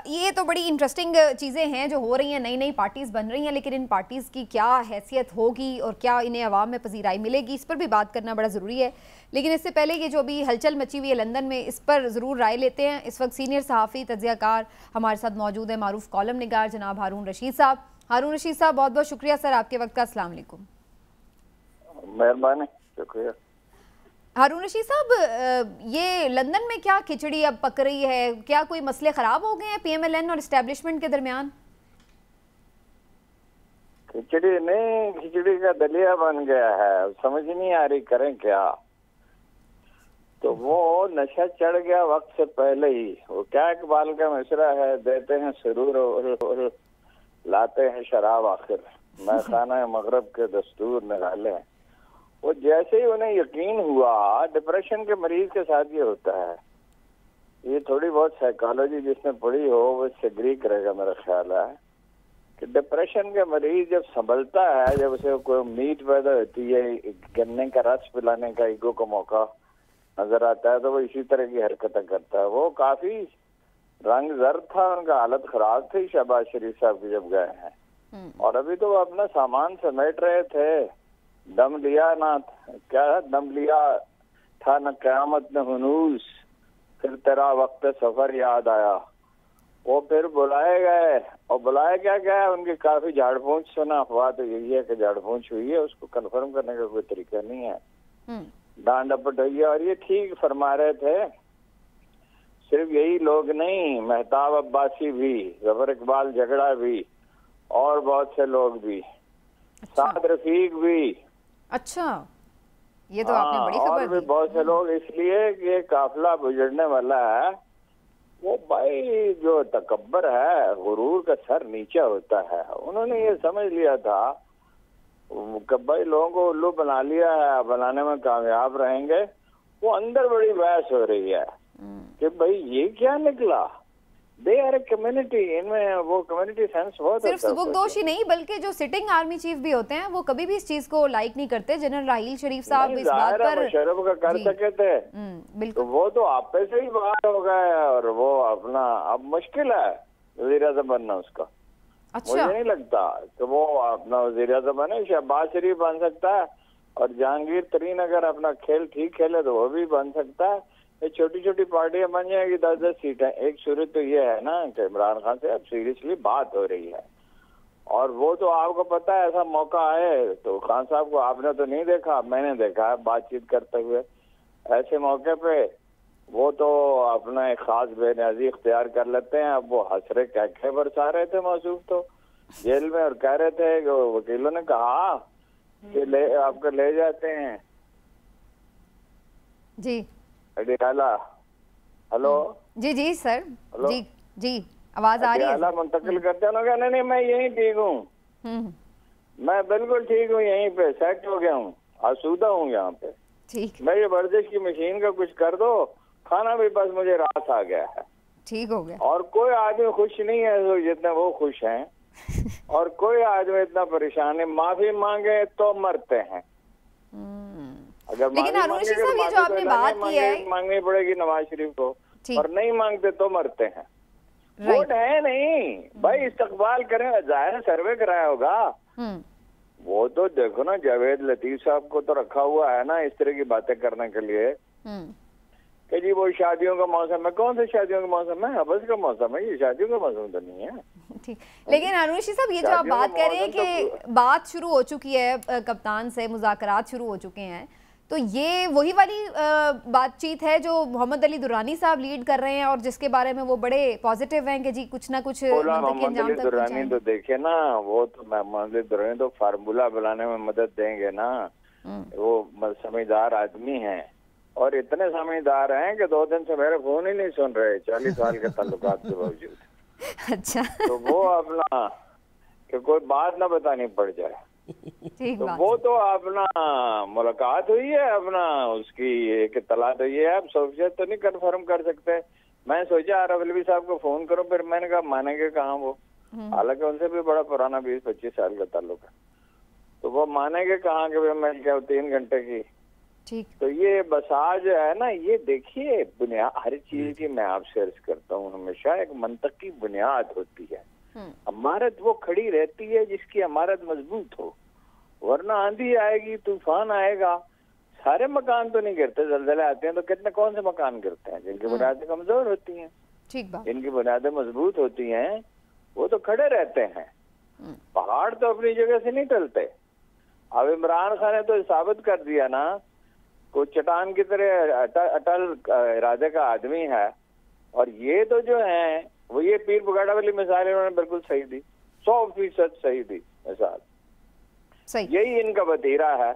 ये तो बड़ी इंटरेस्टिंग चीज़ें हैं जो हो रही हैं, नई नई पार्टीज़ बन रही हैं, लेकिन इन पार्टीज़ की क्या हैसियत होगी और क्या इन्हें अवाम में पजीराई मिलेगी, इस पर भी बात करना बड़ा ज़रूरी है। लेकिन इससे पहले ये जो अभी हलचल मची हुई है लंदन में, इस पर ज़रूर राय लेते हैं। इस वक्त सीनियर सहाफ़ी तज्ज़ियाकार हमारे साथ मौजूद है, मारूफ कॉलम निगार जनाब हारून रशीद साहब। हारून रशीद साहब, बहुत बहुत शुक्रिया सर आपके वक्त का। अस्सलाम वालेकुम। मेहरबानी, शुक्रिया। हारून रशीद साहब, ये लंदन में क्या खिचड़ी अब पक रही है? क्या कोई मसले खराब हो गए हैं PMLN और एस्टेब्लिशमेंट के दरमियान? खिचड़ी नहीं, खिचड़ी का दलिया बन गया है, समझ नहीं आ रही करें क्या। तो वो नशा चढ़ गया वक्त से पहले ही। वो क्या इकबाल का मशरा है, देते हैं सुरूर और लाते हैं शराब, आखिर मैं खाना मगरब के दस्तूर निकाले। वो जैसे ही उन्हें यकीन हुआ, डिप्रेशन के मरीज के साथ ये होता है। ये थोड़ी बहुत साइकोलॉजी जिसने पढ़ी हो वो इससे एग्री करेगा मेरा ख्याल है कि डिप्रेशन के मरीज जब संभलता है, जब उसे कोई उम्मीद पैदा होती है, गन्ने का रस पिलाने का ईगो का मौका नजर आता है, तो वो इसी तरह की हरकतें करता है। वो काफी रंग जर्द था, उनका हालत खराब थी शहबाज शरीफ साहब की जब गए हैं। और अभी तो वो अपना सामान समेट रहे थे। दम लिया ना, क्या दम लिया था न क़यामत न हुनूस, फिर तेरा वक्त सफर याद आया। वो फिर बुलाए गए, और बुलाया क्या गया, उनकी काफी झाड़ पूंछ सुना। अफवाह तो यही है कि झाड़ पूंछ हुई है, उसको कंफर्म करने का कोई तरीका नहीं है। डांड डपट हुई है। और ये ठीक फरमा रहे थे, सिर्फ यही लोग नहीं, मेहताब अब्बासी भी, जफर इकबाल झगड़ा भी, और बहुत से लोग भी, साद रफीक भी। अच्छा, ये तो आपने बड़ी खबर और भी बहुत से लोग, इसलिए कि ये काफिला गुजरने वाला है। वो भाई जो तकब्बर है, गुरूर का सर नीचे होता है। उन्होंने ये समझ लिया था कि भाई लोगों को उल्लू बना लिया है, बनाने में कामयाब रहेंगे। वो अंदर बड़ी बहस हो रही है कि भाई ये क्या निकला। दे आर ए कम्युनिटी, इनमें वो कम्युनिटी सेंस बहुत सिर्फ सुबुकदोश ही नहीं बल्कि जो सिटिंग आर्मी चीफ भी होते हैं वो कभी भी इस चीज को लाइक नहीं करते। जनरल राहील शरीफ साहब इस बात पर मुशर्रफ का कर सके थे, बिल्कुल, तो वो तो आपे से ही बाहर हो गए। और वो अपना अब मुश्किल है वज़ीर आज़म बनना उसका। अच्छा। मुझे नहीं लगता कि वो अपना वज़ीर आज़म बने। शहबाज शरीफ बन सकता है और जहांगीर तरीन अगर अपना खेल ठीक खेले तो वो भी बन सकता है। ये छोटी छोटी पार्टियां बन जाएगी 10-10 सीटें। एक सूरत तो ये है ना कि इमरान खान से अब सीरियसली बात हो रही है, और वो तो आपको पता है ऐसा मौका आए तो खान साहब को आपने तो नहीं देखा, मैंने देखा है बातचीत करते हुए। ऐसे मौके पे वो तो अपना एक खास बेनियाजी इख्तियार कर लेते हैं। अब वो हंसरे कहके बरसा रहे थे मौसूफ तो जेल में, और कह रहे थे कि वकीलों ने कहा कि आपको ले जाते हैं जी। अडियाला। हेलो जी जी सर। हेलो? जी जी, आवाज आ रही है? अडियाला मुंतकिल करते हैं। कहने नहीं मैं यहीं ठीक हूँ, मैं बिल्कुल ठीक हूँ, यहीं पे सेट हो गया हूँ, आसूदा हूँ यहाँ पे। ठीक, मैं ये वर्जिश की मशीन का कुछ कर दो, खाना भी बस मुझे रात आ गया है, ठीक हो गया। और कोई आदमी खुश नहीं है जितना वो खुश हैं, और कोई आदमी इतना परेशान है। माफी मांगे तो मरते हैं। अगर लेकिन हारून रशीद साहब ये जो आपने बात की है, मांगनी पड़ेगी नवाज शरीफ को, और नहीं मांगते तो मरते हैं। वोट है नहीं भाई, इस्तकबाल करें, जाहिर सर्वे कराया होगा। वो तो देखो ना, जावेद लतीफ साहब को तो रखा हुआ है ना इस तरह की बातें करने के लिए कि जी वो शादियों का मौसम है। कौन से शादियों का मौसम है? अबस का मौसम है, ये शादियों का मौसम तो नहीं है। ठीक, लेकिन हारून रशीद साहब ये जो आप बात कह रहे हैं कि बात शुरू हो चुकी है कप्तान से, मुज़ाकरात शुरू हो चुके हैं, तो ये वही वाली बातचीत है जो मोहम्मद अली दुरानी साहब लीड कर रहे हैं और जिसके बारे में वो बड़े पॉजिटिव हैं कि जी कुछ ना कुछ मोहम्मद अली दुरानी तो देखे ना, वो तो मोहम्मद अली दुरानी तो फार्मूला बनाने में मदद देंगे ना। वो समझदार आदमी हैं, और इतने समझदार हैं कि 2 दिन से मेरे फोन ही नहीं सुन रहे 40 साल के ताल्लुकात के बावजूद। अच्छा। तो वो अपना कि कोई बात ना बतानी पड़ जाए, तो वो तो अपना मुलाकात हुई है, अपना उसकी एक इत्तला तो ये है। अब सोफियत तो नहीं कंफर्म कर सकते। मैं सोचा आरफ अलवी साहब को फोन करूं, फिर मैंने कहा मानेंगे कहाँ वो, हालांकि उनसे भी बड़ा पुराना 20-25 साल का ताल्लुक है, तो वो मानेंगे कहाँ कि मैं क्या 3 घंटे की। ठीक। तो ये बसा जो है ना, ये देखिए बुनियाद हर चीज की मैं आपसे अर्ज करता हूँ, हमेशा एक मंतकी बुनियाद होती है। इमारत वो खड़ी रहती है जिसकी इमारत मजबूत हो, वरना आंधी आएगी, तूफान आएगा, सारे मकान तो नहीं गिरते। जलजले आते हैं तो कितने कौन से मकान गिरते हैं? जिनकी बुनियादें कमजोर होती हैं, ठीक बात, जिनकी बुनियादें मजबूत होती हैं वो तो खड़े रहते हैं। पहाड़ तो अपनी जगह से नहीं टलते। अब इमरान खान ने तो साबित कर दिया ना, को चट्टान की तरह अटल इरादे का आदमी है। और ये तो जो है वो ये पीर बुगाड़ा वाली मिसाल इन्होंने बिल्कुल सही दी, 100% सही दी मिसाल। सही, यही इनका वतीरा है।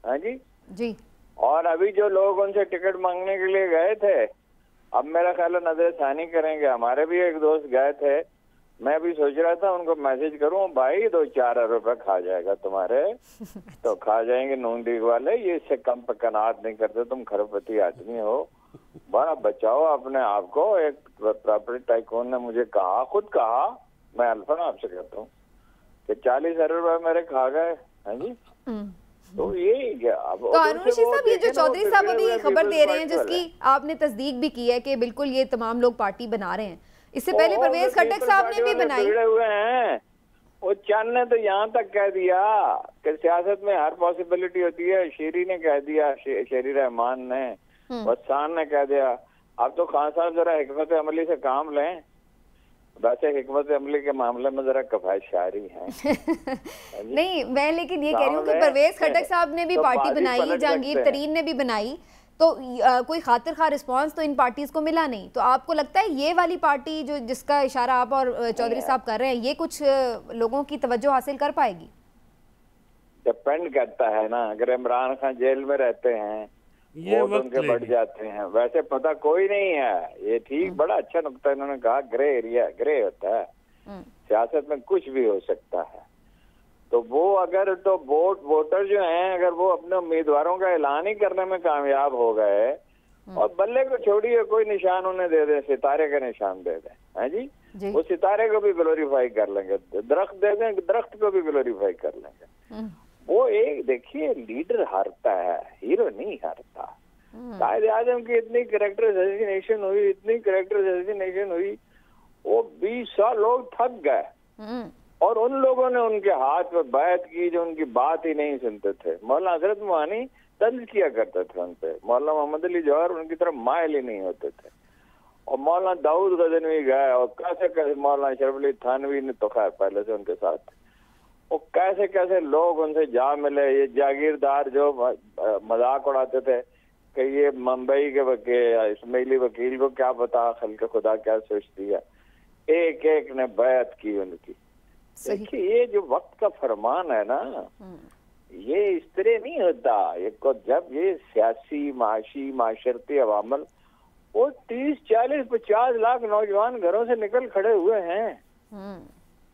हाँ जी जी। और अभी जो लोग उनसे टिकट मांगने के लिए गए थे, अब मेरा ख्याल है नजर सानी करेंगे। हमारे भी एक दोस्त गए थे, मैं भी सोच रहा था उनको मैसेज करूं, भाई 2-4 अरब रुपए खा जाएगा तुम्हारे। तो खा जाएंगे नून लीग वाले, ये इससे कम पे कनात नहीं करते, तुम खरबती आदमी हो, बड़ा बचाओ अपने आप को। एक प्रॉपर्टी टाइकून ने मुझे कहा, खुद कहा, मैं अल्फा आपसे कहता हूँ कि 40 अरब रुपए मेरे खा गए। हाँ जी, तो ये तो हारून रशीद साहब, ये जो चौधरी साहब अभी खबर दे रहे हैं जिसकी आपने तस्दीक भी की है कि बिल्कुल ये तमाम लोग पार्टी बना रहे हैं, इससे पहले परवेज खट्टक साहब ने भी बनाई हुए हैं। वो चंद ने तो यहाँ तक कह दिया कि सियासत में हर पॉसिबिलिटी होती है। शेरी ने कह दिया, शेरी रहमान ने, वसान ने कह दिया। अब तो खान साहब जरा हिकमत अमली से काम लें। वैसे हिकमत अमली के मामले में जरा कफायशारी है। नहीं, मैं लेकिन ये कह रही हूँ कि परवेज खट्टक साहब ने भी पार्टी बनाई, जहांगीर तरीन ने भी बनाई, तो कोई खातिर खा रिस्पांस तो इन पार्टीज को मिला नहीं। तो आपको लगता है ये वाली पार्टी जो जिसका इशारा आप और चौधरी साहब कर रहे हैं, ये कुछ लोगों की तवज्जो हासिल कर पाएगी? डिपेंड करता है ना। अगर इमरान खान जेल में रहते हैं, वोट उनके बढ़ जाते हैं। वैसे पता कोई नहीं है। ये ठीक, बड़ा अच्छा नुक्ता इन्होंने कहा, ग्रे एरिया, ग्रे होता है सियासत में, कुछ भी हो सकता है। तो वो अगर तो वोटर जो हैं, अगर वो अपने उम्मीदवारों का ऐलान ही करने में कामयाब हो गए, और बल्ले को छोड़िए कोई निशान उन्हें दे दें, सितारे का निशान दे दें, है जी, वो सितारे को भी ग्लोरीफाई कर लेंगे। दरख्त दे दें, दरख्त को भी ग्लोरीफाई कर लेंगे। वो एक देखिए, लीडर हारता है, हीरो नहीं हारता। कायदे आजम की इतनी कैरेक्टर असैसिनेशन हुई, इतनी कैरेक्टर असैसिनेशन हुई, वो 20 साल लोग थक गए। और उन लोगों ने उनके हाथ में बैत की जो उनकी बात ही नहीं सुनते थे। मौलाना हजरत मुआनी तंज किया करते थे उन पे, मौलाना मोहम्मद अली जौहर उनकी तरफ मायल ही नहीं होते थे। और मौलाना दाऊद गजनवी गए और कैसे कैसे मौलाना शरफ अली थानवी ने तो खैर पहले से उनके साथ, वो कैसे कैसे लोग उनसे जा मिले। ये जागीरदार जो मजाक उड़ाते थे कि ये मुंबई के वकील इस्माइली वकील को क्या पता खल्क खुदा क्या सोचती है, एक एक ने बैत की उनकी। देखिए ये जो वक्त का फरमान है ना, ये इस तरह नहीं होता। ये को जब ये सियासी माशी माशरती अवामल, वो 30, 40, 50 लाख नौजवान घरों से निकल खड़े हुए हैं,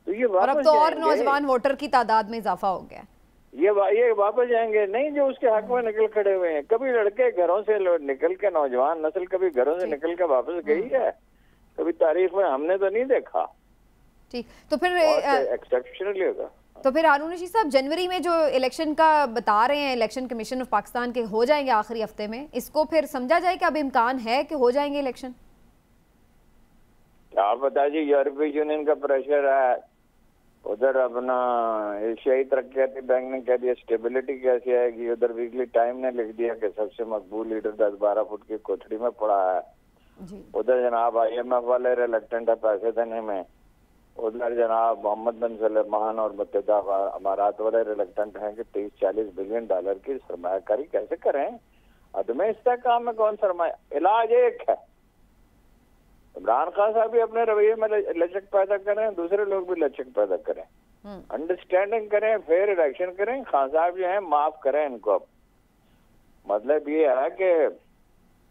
तो ये और अब तो और नौजवान वोटर की तादाद में इजाफा हो गया। ये वापस जाएंगे नहीं जो उसके हक में निकल खड़े हुए हैं। कभी लड़के घरों से निकल के, नौजवान नस्ल कभी घरों से निकल के वापस गई है? कभी तारीख में हमने तो नहीं देखा। ठीक, तो फिर एक्सेप्शनली होगा। तो फिर हारून रशीद साहब, जनवरी में जो इलेक्शन का बता रहे हैं, इलेक्शन कमीशन ऑफ पाकिस्तान के हो जाएंगे आखिरी हफ्ते में, इसको फिर समझा जाए कि अब इम्कान है कि हो जाएंगे इलेक्शन? क्या पता जी, यूरोपीय यूनियन का प्रेशर है, उधर अपना एशियाई तरक्याती बैंक ने कह दिया स्टेबिलिटी कैसी आएगी, उधर वीकली टाइम ने लिख दिया कि सबसे मकबूल लीडर 10-12 फुट की कोठरी में पड़ा है, उधर जनाब IMF वाले रिलक्टेंट है पैसे देने में, उधर जनाब मोहम्मद बिन सलमान और मुत्तहिदा अमारात वाले रिलक्टेंट हैं कि 30-40 बिलियन डॉलर की सरमायाकारी कैसे करें। अदम इस्तेहकाम में कौन सरमाया? इलाज एक है, इमरान खान साहब भी अपने रवैये में लचक पैदा करें, दूसरे लोग भी लचक पैदा करें, अंडरस्टैंडिंग करें, फेयर इलेक्शन करें। खान साहब जो है माफ करें इनको। अब मतलब ये है कि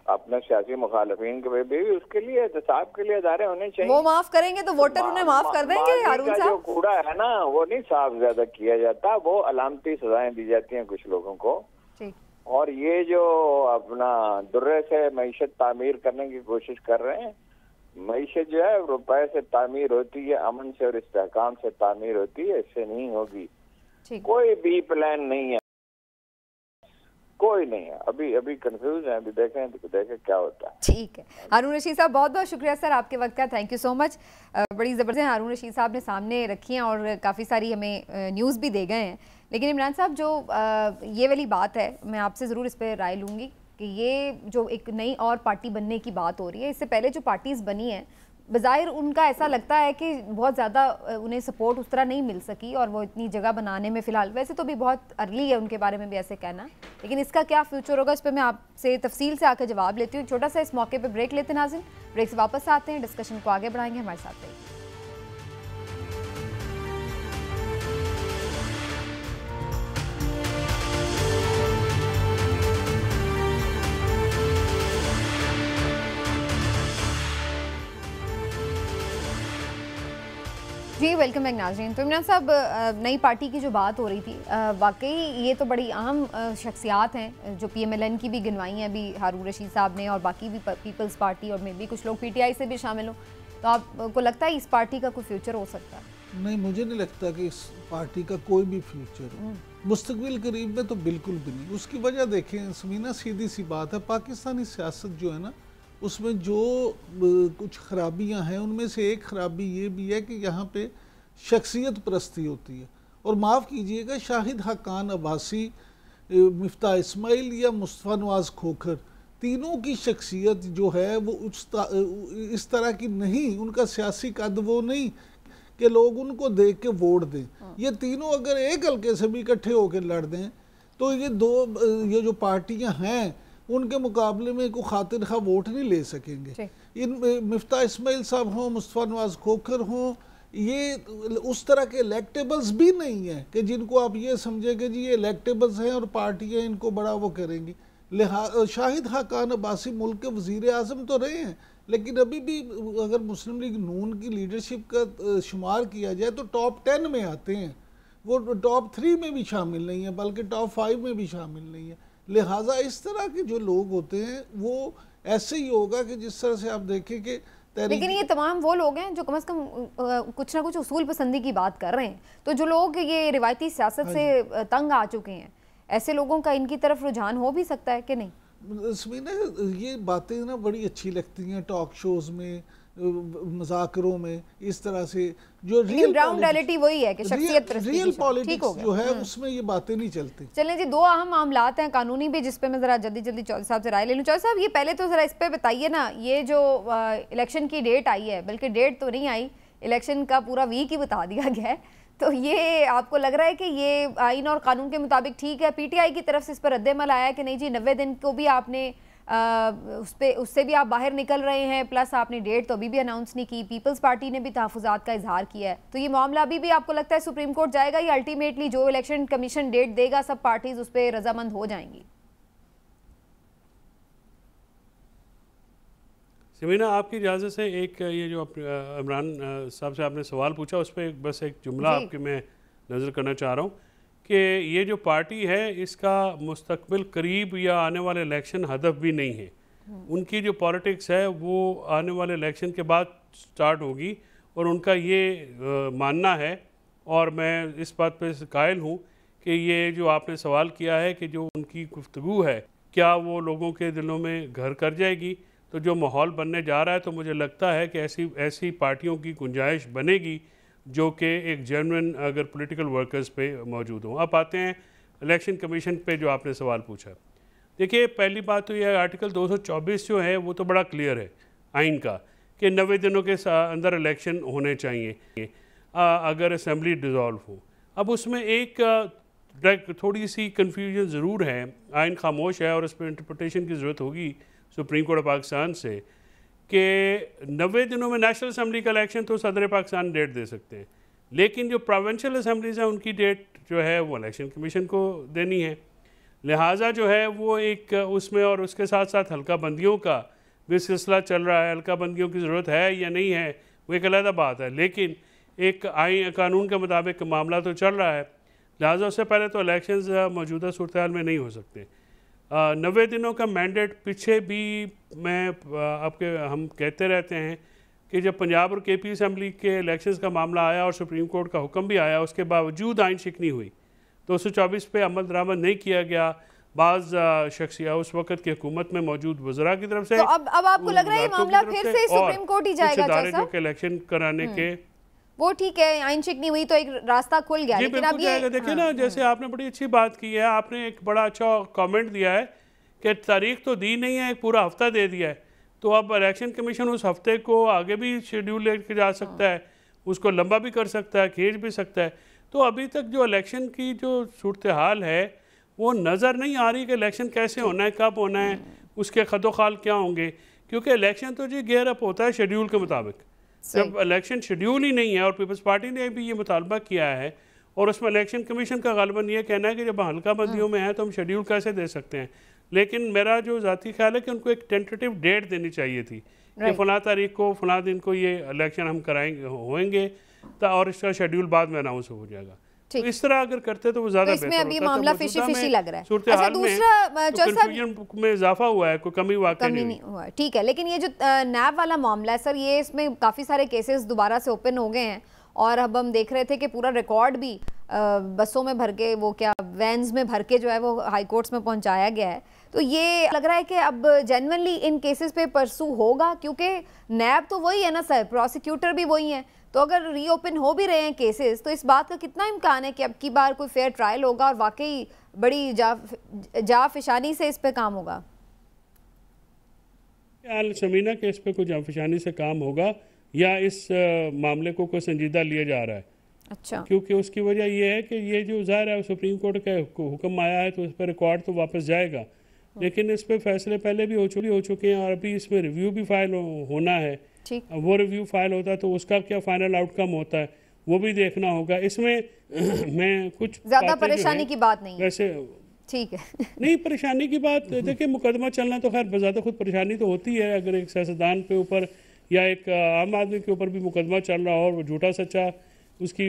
अपने सियासी मुखालिफिन के भी उसके लिए एहतसाब के लिए अदारे होने चाहिए। वो माफ करेंगे तो वोटर उन्हें माफ कर देंगे हारून साहब? जो कूड़ा है ना वो नहीं साफ ज्यादा किया जाता, वो अलामती सजाएं दी जाती हैं कुछ लोगों को। और ये जो अपना दुर्रे से मईशत तामीर करने की कोशिश कर रहे हैं, मईशत जो है रुपए से तामीर होती है, अमन से और इस्तेहकाम से तामीर होती है, इससे नहीं होगी। कोई भी प्लान नहीं है, कोई नहीं है। अभी कंफ्यूज है, अभी देखें क्या होता है। ठीक है हारून रशीद साहब, बहुत बहुत शुक्रिया सर आपके वक्त का, थैंक यू सो मच। बड़ी ज़बरदस्त हारून रशीद साहब ने सामने रखी हैं और काफ़ी सारी हमें न्यूज़ भी दे गए हैं। लेकिन इमरान साहब, जो ये वाली बात है, मैं आपसे ज़रूर इस पर राय लूँगी कि ये जो एक नई और पार्टी बनने की बात हो रही है, इससे पहले जो पार्टीज़ बनी हैं बज़ाहिर उनका ऐसा लगता है कि बहुत ज़्यादा उन्हें सपोर्ट उस तरह नहीं मिल सकी और वो इतनी जगह बनाने में फ़िलहाल, वैसे तो भी बहुत अर्ली है उनके बारे में भी ऐसे कहना, लेकिन इसका क्या फ्यूचर होगा इस पर मैं आपसे तफसील से आकर जवाब लेती हूँ। छोटा सा इस मौके पर ब्रेक लेते नाज़रीन, ब्रेक से वापस आते हैं, डिस्कशन को आगे बढ़ाएंगे, हमारे साथ रहिए। जी वेलकम बैक नाज़रीन। तो इमरान साहब, नई पार्टी की जो बात हो रही थी, वाकई ये तो बड़ी अहम शख्सियात हैं जो PMLN की भी गिनवाई हैं अभी हारून रशीद साहब ने, और बाकी भी पीपल्स पार्टी और मे भी कुछ लोग PTI से भी शामिल हों, तो आपको लगता है इस पार्टी का कोई फ्यूचर हो सकता है? नहीं, मुझे नहीं लगता कि इस पार्टी का कोई भी फ्यूचर हो मुस्तकबिल करीब में, तो बिल्कुल भी नहीं। उसकी वजह देखें समीना, सीधी सी बात है, पाकिस्तानी सियासत जो है ना, उसमें जो कुछ खराबियां हैं उनमें से एक खराबी ये भी है कि यहाँ पे शख्सियत परस्ती होती है। और माफ़ कीजिएगा, शाहिद हक्कान अब्बासी, मिफ्ता इस्माइल या मुस्तफ़ा नवाज़ खोखर, तीनों की शख्सियत जो है वो इस तरह की नहीं, उनका सियासी कद वो नहीं कि लोग उनको देख के वोट दें। ये तीनों अगर एक हल्के से भी इकट्ठे होकर लड़ दें तो ये जो पार्टियां हैं उनके मुकाबले में को खातिर खा वोट नहीं ले सकेंगे। इन मिफ्ता इस्माइल साहब हों, मुस्तफ़ा नवाज़ खोखर हों, ये उस तरह के इलेक्टेबल्स भी नहीं हैं कि जिनको आप ये समझे कि जी ये इलेक्टेबल्स हैं और पार्टियां इनको बड़ा वो करेंगी। शाहिद हक्कान अब्बासी मुल्क के वज़ीर आज़म तो रहे हैं, लेकिन अभी भी अगर मुस्लिम लीग नून की लीडरशिप का शुमार किया जाए तो टॉप 10 में आते हैं, वो टॉप 3 में भी शामिल नहीं है, बल्कि टॉप 5 में भी शामिल नहीं है। लिहाजा इस तरह के जो लोग होते हैं वो ऐसे ही होगा कि जिस तरह से आप देखें कि लेकिन ये तमाम वो लोग हैं जो कम से कम कुछ ना कुछ उसूल पसंदी की बात कर रहे हैं। तो जो लोग ये रिवायती सियासत से तंग आ चुके हैं, ऐसे लोगों का इनकी तरफ रुझान हो भी सकता है कि नहीं? इसमें ना ये बातें ना बड़ी अच्छी लगती हैं टॉक शोज़ में, मज़ाकरों में, इस तरह से जो ग्राउंड रियलिटी वही है कि शख्सियत रियल पॉलिटिक्स जो है उसमें ये बातें नहीं चलती। चलें जी, दो अहम मामलात हैं कानूनी भी जिस पे मैं ज़रा जल्दी चौधरी साहब से राय ले लूँ। चौधरी साहब, ये पहले तो ज़रा इस पे बताइए ना, ये जो इलेक्शन की डेट आई है, बल्कि डेट तो नहीं आई, इलेक्शन का पूरा वीक ही बता दिया गया है, तो ये आपको लग रहा है कि ये आइन और कानून के मुताबिक ठीक है? पीटीआई की तरफ से इस पर रद्द-ए-अमल आया है कि नहीं जी 90 दिन को भी आपने उससे भी आप बाहर निकल रहे हैं, प्लस आपने डेट तो अभी भी अनाउंस नहीं की। पीपल्स पार्टी ने भी तहफ़्फ़ुज़ात का इजहार किया है, तो ये मामला अभी भी आपको लगता है सुप्रीम कोर्ट जाएगा या अल्टीमेटली जो इलेक्शन कमीशन डेट देगा सब पार्टीज उस पर रजामंद हो जाएंगी? समीना, आपकी इजाज़त से एक ये जो इमरान साहब से आपने सवाल पूछा उस पर बस एक जुमला आपके मैं नज़र करना चाह रहा हूँ कि ये जो पार्टी है इसका मुस्तकबिल करीब या आने वाले इलेक्शन हदफ भी नहीं है। उनकी जो पॉलिटिक्स है वो आने वाले इलेक्शन के बाद स्टार्ट होगी और उनका ये मानना है, और मैं इस बात पे कायल हूँ कि ये जो आपने सवाल किया है कि जो उनकी गुफ्तगू है क्या वो लोगों के दिलों में घर कर जाएगी, तो जो माहौल बनने जा रहा है तो मुझे लगता है कि ऐसी पार्टियों की गुंजाइश बनेगी जो कि एक जेन्युइन अगर पॉलिटिकल वर्कर्स पे मौजूद हों। अब आते हैं इलेक्शन कमीशन पे जो आपने सवाल पूछा। देखिए, पहली बात तो यह आर्टिकल 224 जो है वो तो बड़ा क्लियर है आइन का कि 90 दिनों के अंदर इलेक्शन होने चाहिए अगर असम्बली डिज़ोल्व हो। अब उसमें एक थोड़ी सी कन्फ्यूजन ज़रूर है, आइन खामोश है और उस पर इंटरप्रटेशन की ज़रूरत होगी सुप्रीम कोर्ट ऑफ पाकिस्तान से कि 90 दिनों में नेशनल असम्बली का इलेक्शन तो सदर पाकिस्तान डेट दे सकते हैं, लेकिन जो प्रोविंशियल असम्बलीज़ हैं उनकी डेट जो है वो इलेक्शन कमीशन को देनी है। लिहाजा जो है वो एक उसमें, और उसके साथ साथ हल्का बंदियों का भी सिलसिला चल रहा है। हल्का बंदियों की ज़रूरत है या नहीं है वो एक अलग बात है, लेकिन एक आइन कानून के मुताबिक मामला तो चल रहा है। लिहाजा उससे पहले तो इलेक्शंस मौजूदा सूरत हाल में नहीं हो सकते। 90 दिनों का मैंडेट पीछे भी हम कहते रहते हैं कि जब पंजाब और केपी असम्बली के इलेक्शंस का मामला आया और सुप्रीम कोर्ट का हुक्म भी आया, उसके बावजूद आइन शिकनी हुई, 224 पे अमल दरामद नहीं किया गया बाज़ शख्सिया उस वक़्त की हुकूमत में मौजूद वज़रा की तरफ से। तो अब आपको लग रहा है ये मामला फिर से सुप्रीम कोर्ट ही जाएगा? जो कि इलेक्शन कराने के वो ठीक है, आइन शिकनी हुई तो एक रास्ता खुल गया, लेकिन अब ये देखिए ना, जैसे आपने बड़ी अच्छी बात की है, आपने एक बड़ा अच्छा कमेंट दिया है कि तारीख तो दी नहीं है, एक पूरा हफ्ता दे दिया है, तो अब इलेक्शन कमीशन उस हफ्ते को आगे भी शेड्यूल लेके जा सकता है, उसको लंबा भी कर सकता है, खींच भी सकता है। तो अभी तक जो इलेक्शन की जो सूरत हाल है वो नज़र नहीं आ रही कि इलेक्शन कैसे होना है, कब होना है, उसके खदोखाल क्या होंगे, क्योंकि इलेक्शन तो जी गेयर अप होता है शेड्यूल के मुताबिक। जब इलेक्शन शेड्यूल ही नहीं है, और पीपल्स पार्टी ने भी ये मुतालबा किया है और उसमें इलेक्शन कमीशन का गालिबन ये कहना है कि जब हल्का बंदियों में है तो हम शेड्यूल कैसे दे सकते हैं। लेकिन मेरा जो ज़ाती ख्याल है कि उनको एक टेंटेटिव डेट देनी चाहिए थी कि फ़लाँ तारीख को फ़लाँ दिन को ये इलेक्शन हम कराएंगे होंगे, और इसका शेड्यूल बाद में अनाउंस हो जाएगा। तो इस तरह अगर करते तो वो ज़्यादा बेहतर होता। इसमें मामला फिशी लग रहा है। सूरत हाल में इजाफा हुआ है, कोई कमी वाकई नहीं हुआ। ठीक है, लेकिन ये जो नैब वाला मामला है सर, ये इसमें काफ़ी सारे केसेस दोबारा से ओपन हो गए हैं, और अब हम देख रहे थे कि पूरा रिकॉर्ड भी बसों में भर के, वो क्या वैन्स में भर के जो है वो हाई कोर्ट्स में पहुंचाया गया है। तो ये लग रहा है कि अब जेन्युइनली इन केसेस पे परसू होगा, क्योंकि नैब तो वही है ना सर, प्रोसिक्यूटर भी वही है, तो अगर रीओपन हो भी रहे हैं केसेस तो इस बात का कितना इम्कान है कि अब की बार कोई फेयर ट्रायल होगा और वाकई बड़ी जाफिशानी से इस पे काम होगा? समीना के इस पे कोई जाफिशानी से काम होगा या इस मामले को कोई संजीदा लिया जा रहा है? अच्छा, क्योंकि उसकी वजह यह है कि ये जो ज़ाहिर है सुप्रीम कोर्ट का हुक्म आया है तो उस पर रिकॉर्ड तो वापस जाएगा, लेकिन इस पे फैसले पहले भी हो चुके हैं और अभी इसमें रिव्यू भी फाइल होना है। वो रिव्यू फाइल होता है तो उसका क्या फाइनल आउटकम होता है वो भी देखना होगा। इसमें मैं कुछ ज़्यादा परेशानी की बात नहीं वैसे ठीक है नहीं परेशानी की बात, देखिए मुकदमा चलना तो खैर ज़्यादा खुद परेशानी तो होती है, अगर एक सियासतदान पे ऊपर या एक आम आदमी के ऊपर भी मुकदमा चल रहा हो और वो झूठा सच्चा उसकी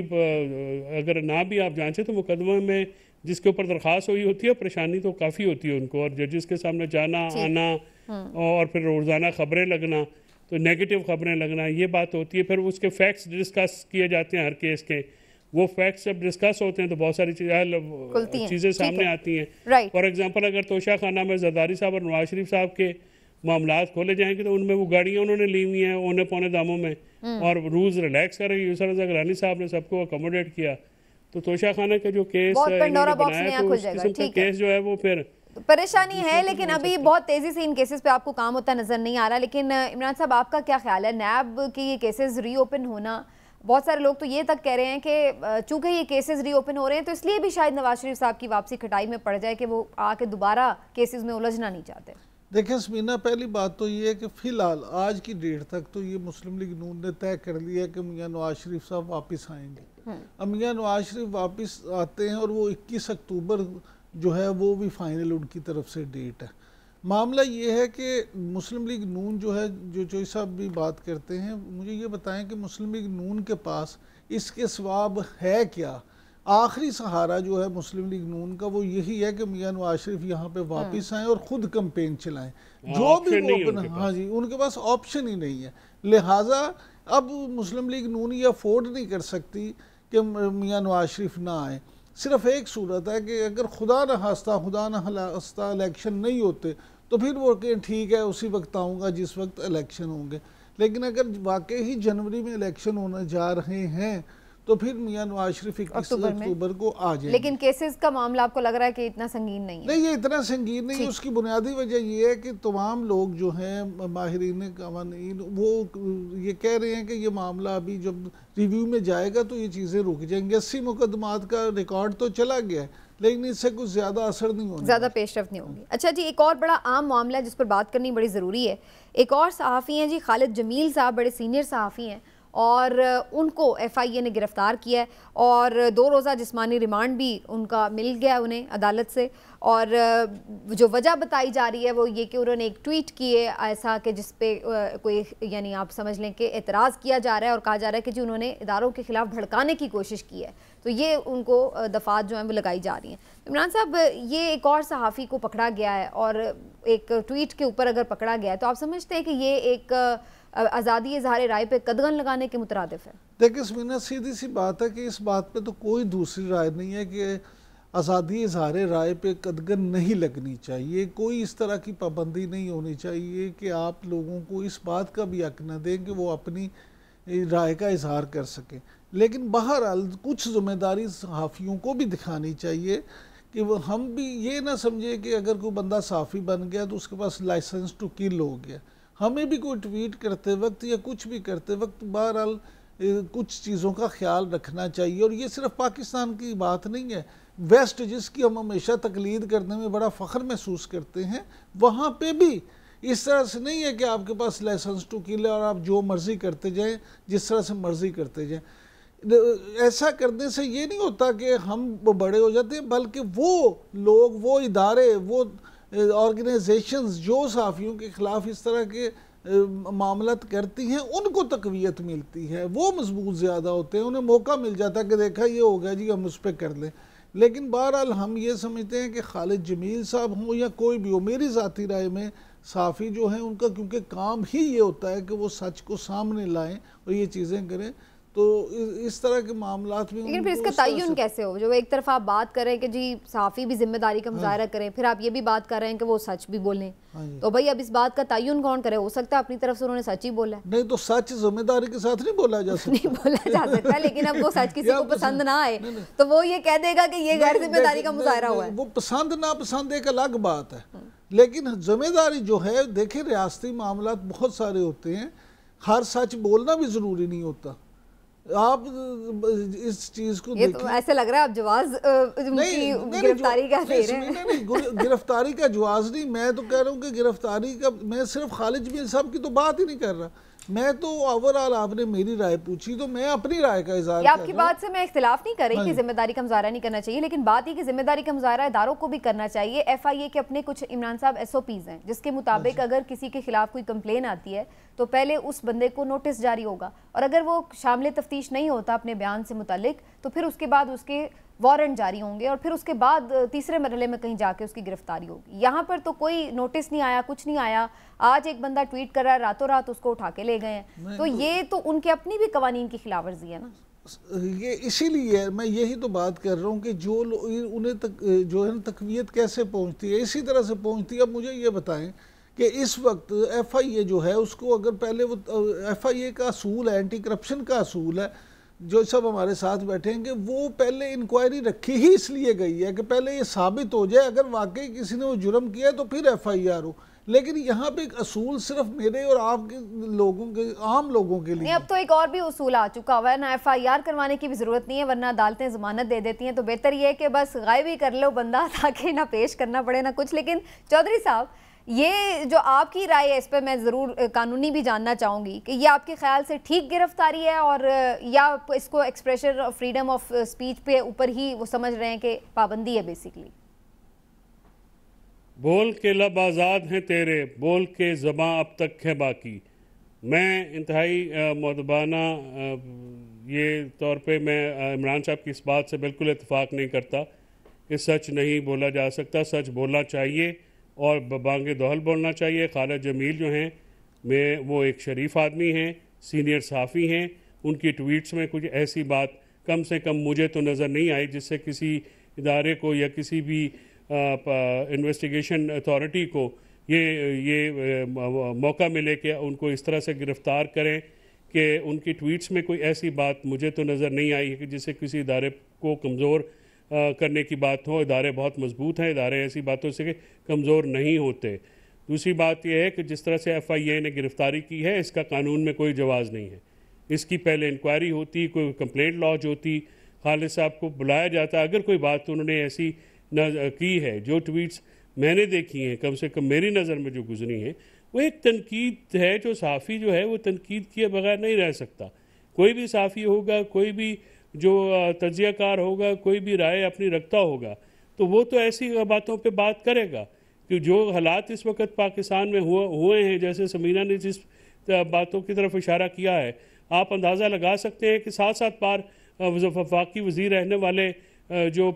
अगर ना भी आप जांचें तो मुकदमा में जिसके ऊपर दरख्वास्त हुई होती है परेशानी तो काफ़ी होती है उनको, और जजेस के सामने जाना आना और फिर रोज़ाना खबरें लगना, तो नेगेटिव खबरें लगना, ये बात होती है। फिर उसके फैक्ट्स डिस्कस किए जाते हैं हर केस के, वो फैक्ट्स जब डिस्कस होते हैं तो बहुत सारी चीज़ें सामने आती हैं। फॉर एग्जांपल अगर तोशा खाना में जरदारी साहब और नवाज शरीफ साहब के मामलात खोले जाएंगे तो उनमें वो गाड़ियाँ उन्होंने ली हुई हैं औने पौने दामों में, और रूल्स रिलैक्स कर रही है। यूसुफ रज़ा गिलानी साहब ने सबको अकोमोडेट किया, तो तोशा खाना का जो केस पेंडोरा बॉक्स बनाया, नया तो खुल उस जाएगा। किस्म का ठीक है, केस जो है वो फिर परेशानी है, लेकिन अभी बहुत तेजी से इन केसेस पे आपको काम होता नजर नहीं आ रहा। लेकिन इमरान साहब, आपका क्या ख्याल है, नैब के ये केसेस रीओपन होना, बहुत सारे लोग तो ये तक कह रहे हैं कि चूंकि ये केसेस रीओपन हो रहे हैं तो इसलिए भी शायद नवाज शरीफ साहब की वापसी खटाई में पड़ जाए कि वो आके दोबारा केसेस में उलझना नहीं चाहते। देखिए समीना, पहली बात तो ये है कि फ़िलहाल आज की डेट तक तो ये मुस्लिम लीग नून ने तय कर लिया कि मियाँ नवाज शरीफ साहब वापस आएंगे। अब मियाँ नवाज शरीफ वापस आते हैं और वो 21 अक्टूबर जो है वो भी फाइनल उनकी तरफ से डेट है। मामला ये है कि मुस्लिम लीग नून जो है, जो चोई साहब भी बात करते हैं, मुझे ये बताएं कि मुस्लिम लीग नून के पास इसके सवाब है क्या? आखिरी सहारा जो है मुस्लिम लीग नून का वो यही है कि मियाँ नवाज शरीफ यहाँ पे वापस आएँ और ख़ुद कैंपेन चलाएं, जो भी वो अपना, हाँ जी, उनके पास ऑप्शन ही नहीं है। लिहाजा अब मुस्लिम लीग नून ये अफोर्ड नहीं कर सकती कि मियाँ नवाज शरीफ ना आए। सिर्फ एक सूरत है कि अगर खुदा न खास्ता इलेक्शन नहीं होते तो फिर वो कहें ठीक है उसी वक्त आऊँगा जिस वक्त इलेक्शन होंगे। लेकिन अगर वाकई ही जनवरी में इलेक्शन होने जा रहे हैं तो फिर मियाँ नवाज शरीफ 21 अक्टूबर को आ जाएंगे। लेकिन केसेस का मामला आपको लग रहा है कि इतना संगीन नहीं है? नहीं, ये इतना संगीन नहीं है। उसकी बुनियादी वजह ये है कि तमाम लोग जो हैं माहिरीन कानून वो ये कह रहे हैं कि ये मामला अभी जब रिव्यू में जाएगा तो ये चीज़ें रुक जाएंगी। 80 मुकदमात का रिकॉर्ड तो चला गया है, लेकिन इससे कुछ ज़्यादा असर नहीं होगा, ज़्यादा पेशरफ्त नहीं होगी। अच्छा जी, एक और बड़ा आम मामला है जिस पर बात करनी बड़ी ज़रूरी है। एक और सहाफ़ी हैं जी, खालिद जमील साहब, बड़े सीनियर सहाफ़ी हैं, और उनको FIA ने गिरफ़्तार किया है और 2 रोज़ा जिस्मानी रिमांड भी उनका मिल गया उन्हें अदालत से। और जो वजह बताई जा रही है वो ये कि उन्होंने एक ट्वीट किए ऐसा कि जिस पे कोई, यानी आप समझ लें कि एतराज़ किया जा रहा है और कहा जा रहा है कि जी उन्होंने इदारों के ख़िलाफ़ भड़काने की कोशिश की है, तो ये उनको दफ़ात जो हैं वो लगाई जा रही हैं। इमरान साहब, ये एक और सहाफ़ी को पकड़ा गया है और एक ट्वीट के ऊपर अगर पकड़ा गया है तो आप समझते हैं कि ये एक आज़ादी इज़हार राय पे कदगन लगाने के मुतरादिफ है? देखिए समीना, सीधी सी बात है कि इस बात पे तो कोई दूसरी राय नहीं है कि आज़ादी इज़हार राय पे कदगन नहीं लगनी चाहिए। कोई इस तरह की पाबंदी नहीं होनी चाहिए कि आप लोगों को इस बात का भी हक न दें कि वो अपनी राय का इजहार कर सकें। लेकिन बहरहाल कुछ ज़िम्मेदारी सहाफ़ियों को भी दिखानी चाहिए कि वो हम भी ये ना समझे कि अगर कोई बंदा सहाफ़ी बन गया तो उसके पास लाइसेंस टू किल हो गया। हमें भी कोई ट्वीट करते वक्त या कुछ भी करते वक्त बहरहाल कुछ चीज़ों का ख्याल रखना चाहिए। और ये सिर्फ पाकिस्तान की बात नहीं है, वेस्ट जिसकी हम हमेशा तकलीद करने में बड़ा फ़ख्र महसूस करते हैं, वहाँ पे भी इस तरह से नहीं है कि आपके पास लाइसेंस टू किल है और आप जो मर्ज़ी करते जाएं, जिस तरह से मर्ज़ी करते जाएं। ऐसा करने से ये नहीं होता कि हम बड़े हो जाते हैं, बल्कि वो लोग, वो इदारे, वो ऑर्गेनाइजेशंस जो सहाफ़ियों के ख़िलाफ़ इस तरह के मामलात करती हैं उनको तक़वियत मिलती है, वो मजबूत ज़्यादा होते हैं, उन्हें मौका मिल जाता है कि देखा ये हो गया जी, हम उस पर कर लें। लेकिन बहरहाल हम ये समझते हैं कि खालिद जमील साहब हों या कोई भी हो, मेरी ज़ाती राय में सहाफ़ी जो हैं उनका क्योंकि काम ही ये होता है कि वो सच को सामने लाएं और ये चीज़ें करें, तो इस तरह के मामलात में। लेकिन फिर इसका तय्युन कैसे हो? जो एक तरफ आप बात करें कि जी सहाफ़ी भी जिम्मेदारी का मुजाहरा करें, फिर आप ये भी बात कर रहे हैं कि वो सच भी बोलें, तो भाई अब इस बात का तय्युन कौन करे? हो सकता है अपनी तरफ से उन्होंने सच ही बोला है। नहीं तो सच जिम्मेदारी के साथ नहीं बोला जा सकता। नहीं बोला जा सकता, लेकिन अब वो सच किसी को पसंद ना आए तो वो ये कह देगा कि ये गैर जिम्मेदारी का मुजाहरा हुआ है। वो पसंद ना पसंद एक अलग बात है, लेकिन जिम्मेदारी जो है, देखिए रियासती मामला बहुत सारे होते हैं, हर सच बोलना भी ज़रूरी नहीं होता। आप इस चीज को ये तो ऐसे लग रहा है आप जवाज गिरफ्तारी का दे रहे हैं। नहीं, गिरफ्तारी का जवाज नहीं, मैं तो कह रहा हूँ कि गिरफ्तारी का, मैं सिर्फ खालिद जमील साहब की तो बात ही नहीं कर रहा, मैं तो ओवरऑल आपने मेरी राय पूछी तो मैं अपनी राय का इज़हार कर रहा हूं। आपकी बात से मैं इख्तिलाफ नहीं कर रही कि जिम्मेदारी का मुजाहरा नहीं करना चाहिए, लेकिन बात ये कि जिम्मेदारी का मुजाहरा इदारों को भी करना चाहिए। FIA के अपने कुछ इमरान साहब SOPs हैं जिसके मुताबिक अगर किसी के खिलाफ कोई कंप्लेन आती है तो पहले उस बंदे को नोटिस जारी होगा, और अगर वो शामिल तफ्तीश नहीं होता अपने बयान से मुतालिक तो फिर उसके बाद उसके वारंट जारी होंगे और फिर उसके बाद तीसरे मरहले में कहीं जाके उसकी गिरफ्तारी होगी। यहाँ पर तो कोई नोटिस नहीं आया, कुछ नहीं आया, आज एक बंदा ट्वीट कर रहा है, रातों रात उसको उठा के ले गए हैं, तो ये तो उनके अपनी भी कवानीन की खिलाफ वर्जी है ना। ये इसीलिए मैं यही तो बात कर रहा हूँ कि जो उन्हें जो है तकवीयत कैसे पहुँचती है, इसी तरह से पहुँचती है। अब मुझे ये बताएं कि इस वक्त FIA जो है उसको अगर पहले वो FIA का असूल है, एंटी करप्शन का असूल है, जो सब हमारे साथ बैठेंगे, वो पहले इंक्वायरी रखी ही इसलिए गई है कि पहले ये साबित हो जाए अगर वाकई किसी ने वो जुर्म किया है तो फिर FIR हो। लेकिन यहाँ पे एक असूल सिर्फ मेरे और आपके लोगों के, आम लोगों के लिए नहीं, अब तो एक और भी उसूल आ चुका हुआ है ना, FIR करवाने की भी जरूरत नहीं है, वरना अदालतें जमानत दे देती हैं। तो बेहतर ये है कि बस गायब ही कर लो बंदा, ताकि ना पेश करना पड़े ना कुछ। लेकिन चौधरी साहब, ये जो आपकी राय है इस पर मैं ज़रूर कानूनी भी जानना चाहूँगी कि ये आपके ख्याल से ठीक गिरफ्तारी है, और या इसको expression of freedom of speech पे ऊपर ही वो समझ रहे हैं कि पाबंदी है बेसिकली? बोल के लब आज़ाद हैं तेरे, बोल के ज़बां अब तक है बाकी। मैं इंतहाई मुअद्दबाना ये तौर पे मैं इमरान साहब की इस बात से बिल्कुल इत्तेफाक नहीं करता कि सच नहीं बोला जा सकता। सच बोलना चाहिए और बांगे दोहल बोलना चाहिए। खालिद जमील जो हैं, वो एक शरीफ आदमी हैं, सीनियर सहाफ़ी हैं। उनकी ट्वीट्स में कुछ ऐसी बात कम से कम मुझे तो नज़र नहीं आई जिससे किसी इदारे को या किसी भी इन्वेस्टिगेशन अथॉरिटी को ये मौका मिले कि उनको इस तरह से गिरफ़्तार करें कि उनकी ट्वीट्स में कोई ऐसी बात मुझे तो नज़र नहीं आई कि जिससे किसी इदारे को कमज़ोर करने की बात हो। इदारे बहुत मजबूत हैं, इदारे ऐसी बातों से कमज़ोर नहीं होते। दूसरी बात यह है कि जिस तरह से FIA ने गिरफ़्तारी की है, इसका कानून में कोई जवाज़ नहीं है। इसकी पहले इंक्वायरी होती, कोई कंप्लेंट लॉन्च होती, खालिद साहब को बुलाया जाता। अगर कोई बात उन्होंने ऐसी की है, जो ट्वीट्स मैंने देखी हैं, कम से कम मेरी नज़र में जो गुजरी हैं, वो एक तनकीद है। जो सहाफ़ी जो है वो तनकीद किए बगैर नहीं रह सकता। कोई भी सहाफ़ी होगा, कोई भी जो तज्ज़ियाकार होगा, कोई भी राय अपनी रखता होगा, तो वो तो ऐसी बातों पे बात करेगा कि जो हालात इस वक्त पाकिस्तान में हुए हैं, जैसे समीना ने जिस बातों की तरफ इशारा किया है, आप अंदाज़ा लगा सकते हैं कि 7-7 बार वफाकी वज़ीर रहने वाले जो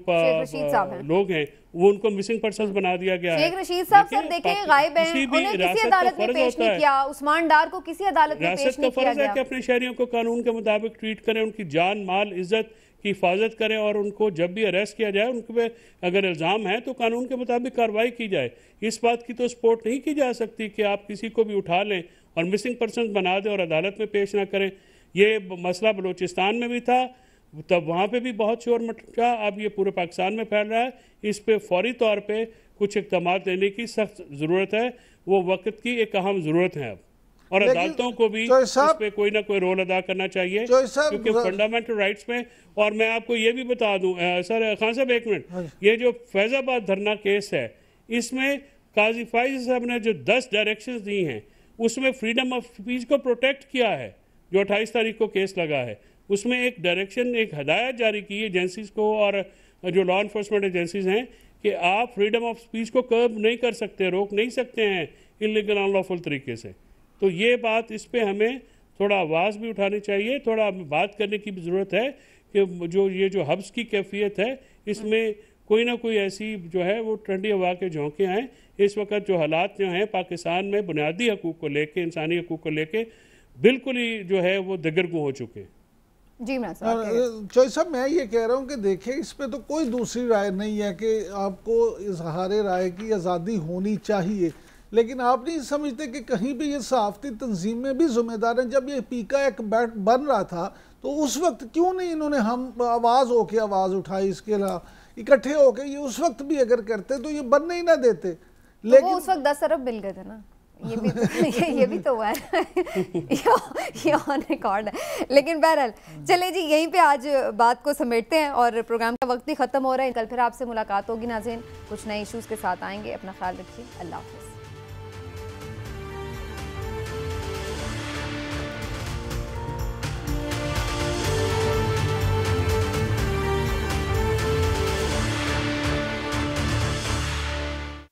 लोग हैं वो उनको मिसिंग पर्सन बना दिया गया है। शेख रशीद साहब सर देखें गायब हैं, उन्हें किसी अदालत में पेश नहीं किया, उस्मान डार को किसी अदालत में पेश नहीं किया गया। फर्ज है कि अपने शहरियों को कानून के मुताबिक ट्रीट करें, उनकी जान माल इज्जत की हिफाजत करें, और उनको जब भी अरेस्ट किया जाए उनके पे अगर इल्ज़ाम है तो कानून के मुताबिक कार्रवाई की जाए। इस बात की तो सपोर्ट नहीं की जा सकती कि आप किसी को भी उठा लें और मिसिंग पर्सन बना दें और अदालत में पेश ना करें। ये मसला बलूचिस्तान में भी था, तब वहाँ पे भी बहुत शोर मचा, अब ये पूरे पाकिस्तान में फैल रहा है। इस पे फौरी तौर पे कुछ इक़दाम लेने की सख्त ज़रूरत है, वो वक्त की एक अहम ज़रूरत है अब, और अदालतों को भी इस पे कोई ना कोई रोल अदा करना चाहिए, क्योंकि फंडामेंटल राइट्स में। और मैं आपको ये भी बता दूं सर, खान साहब एक मिनट, ये जो फैज़ाबाद धरना केस है, इसमें काजी फाइज साहब ने जो 10 डायरेक्शंस दी हैं, उसमें फ्रीडम ऑफ स्पीच को प्रोटेक्ट किया है। जो 28 तारीख को केस लगा है, उसमें एक डायरेक्शन, एक हदायत जारी की है एजेंसीज को और जो लॉ इन्फोर्समेंट एजेंसीज हैं कि आप फ्रीडम ऑफ स्पीच को कर्ब नहीं कर सकते, रोक नहीं सकते हैं इलीगल अनलॉफुल तरीके से। तो ये बात, इस पे हमें थोड़ा आवाज़ भी उठानी चाहिए, थोड़ा बात करने की भी ज़रूरत है कि जो ये जो हब्स की कैफियत है, इसमें कोई ना कोई ऐसी जो है वो ठंडी हवा के झोंके आएँ। इस वक्त जो हालात जो हैं पाकिस्तान में बुनियादी हकूक़ को लेके, इंसानी हकूक़ को लेके बिल्कुल ही जो है वो दगरगू हो चुके हैं। जी चौधरी साहब, मैं ये कह रहा हूँ कि देखिए, इस पे तो कोई दूसरी राय नहीं है कि आपको इजहार राय की आज़ादी होनी चाहिए, लेकिन आप नहीं समझते कि कहीं भी ये सहाफ़ती तंजीमें भी ज़िम्मेदार हैं। जब ये पीका एक बन रहा था तो उस वक्त क्यों नहीं इन्होंने हम आवाज़ होके आवाज़ उठाई, इसके अलावा इकट्ठे होके ये उस वक्त भी अगर करते तो ये बनने ही ना देते। लेकिन उस वक्त 10 अरब मिल गए थे ना, ये भी तो हुआ है ये ऑन रिकॉर्ड है। लेकिन बहरहाल चले जी, यहीं पे आज बात को समेटते हैं और प्रोग्राम का वक्त भी ख़त्म हो रहा है। कल फिर आपसे मुलाकात होगी नाज़रीन, कुछ नए इश्यूज़ के साथ आएंगे। अपना ख्याल रखिए, अल्लाह हाफ़िज़।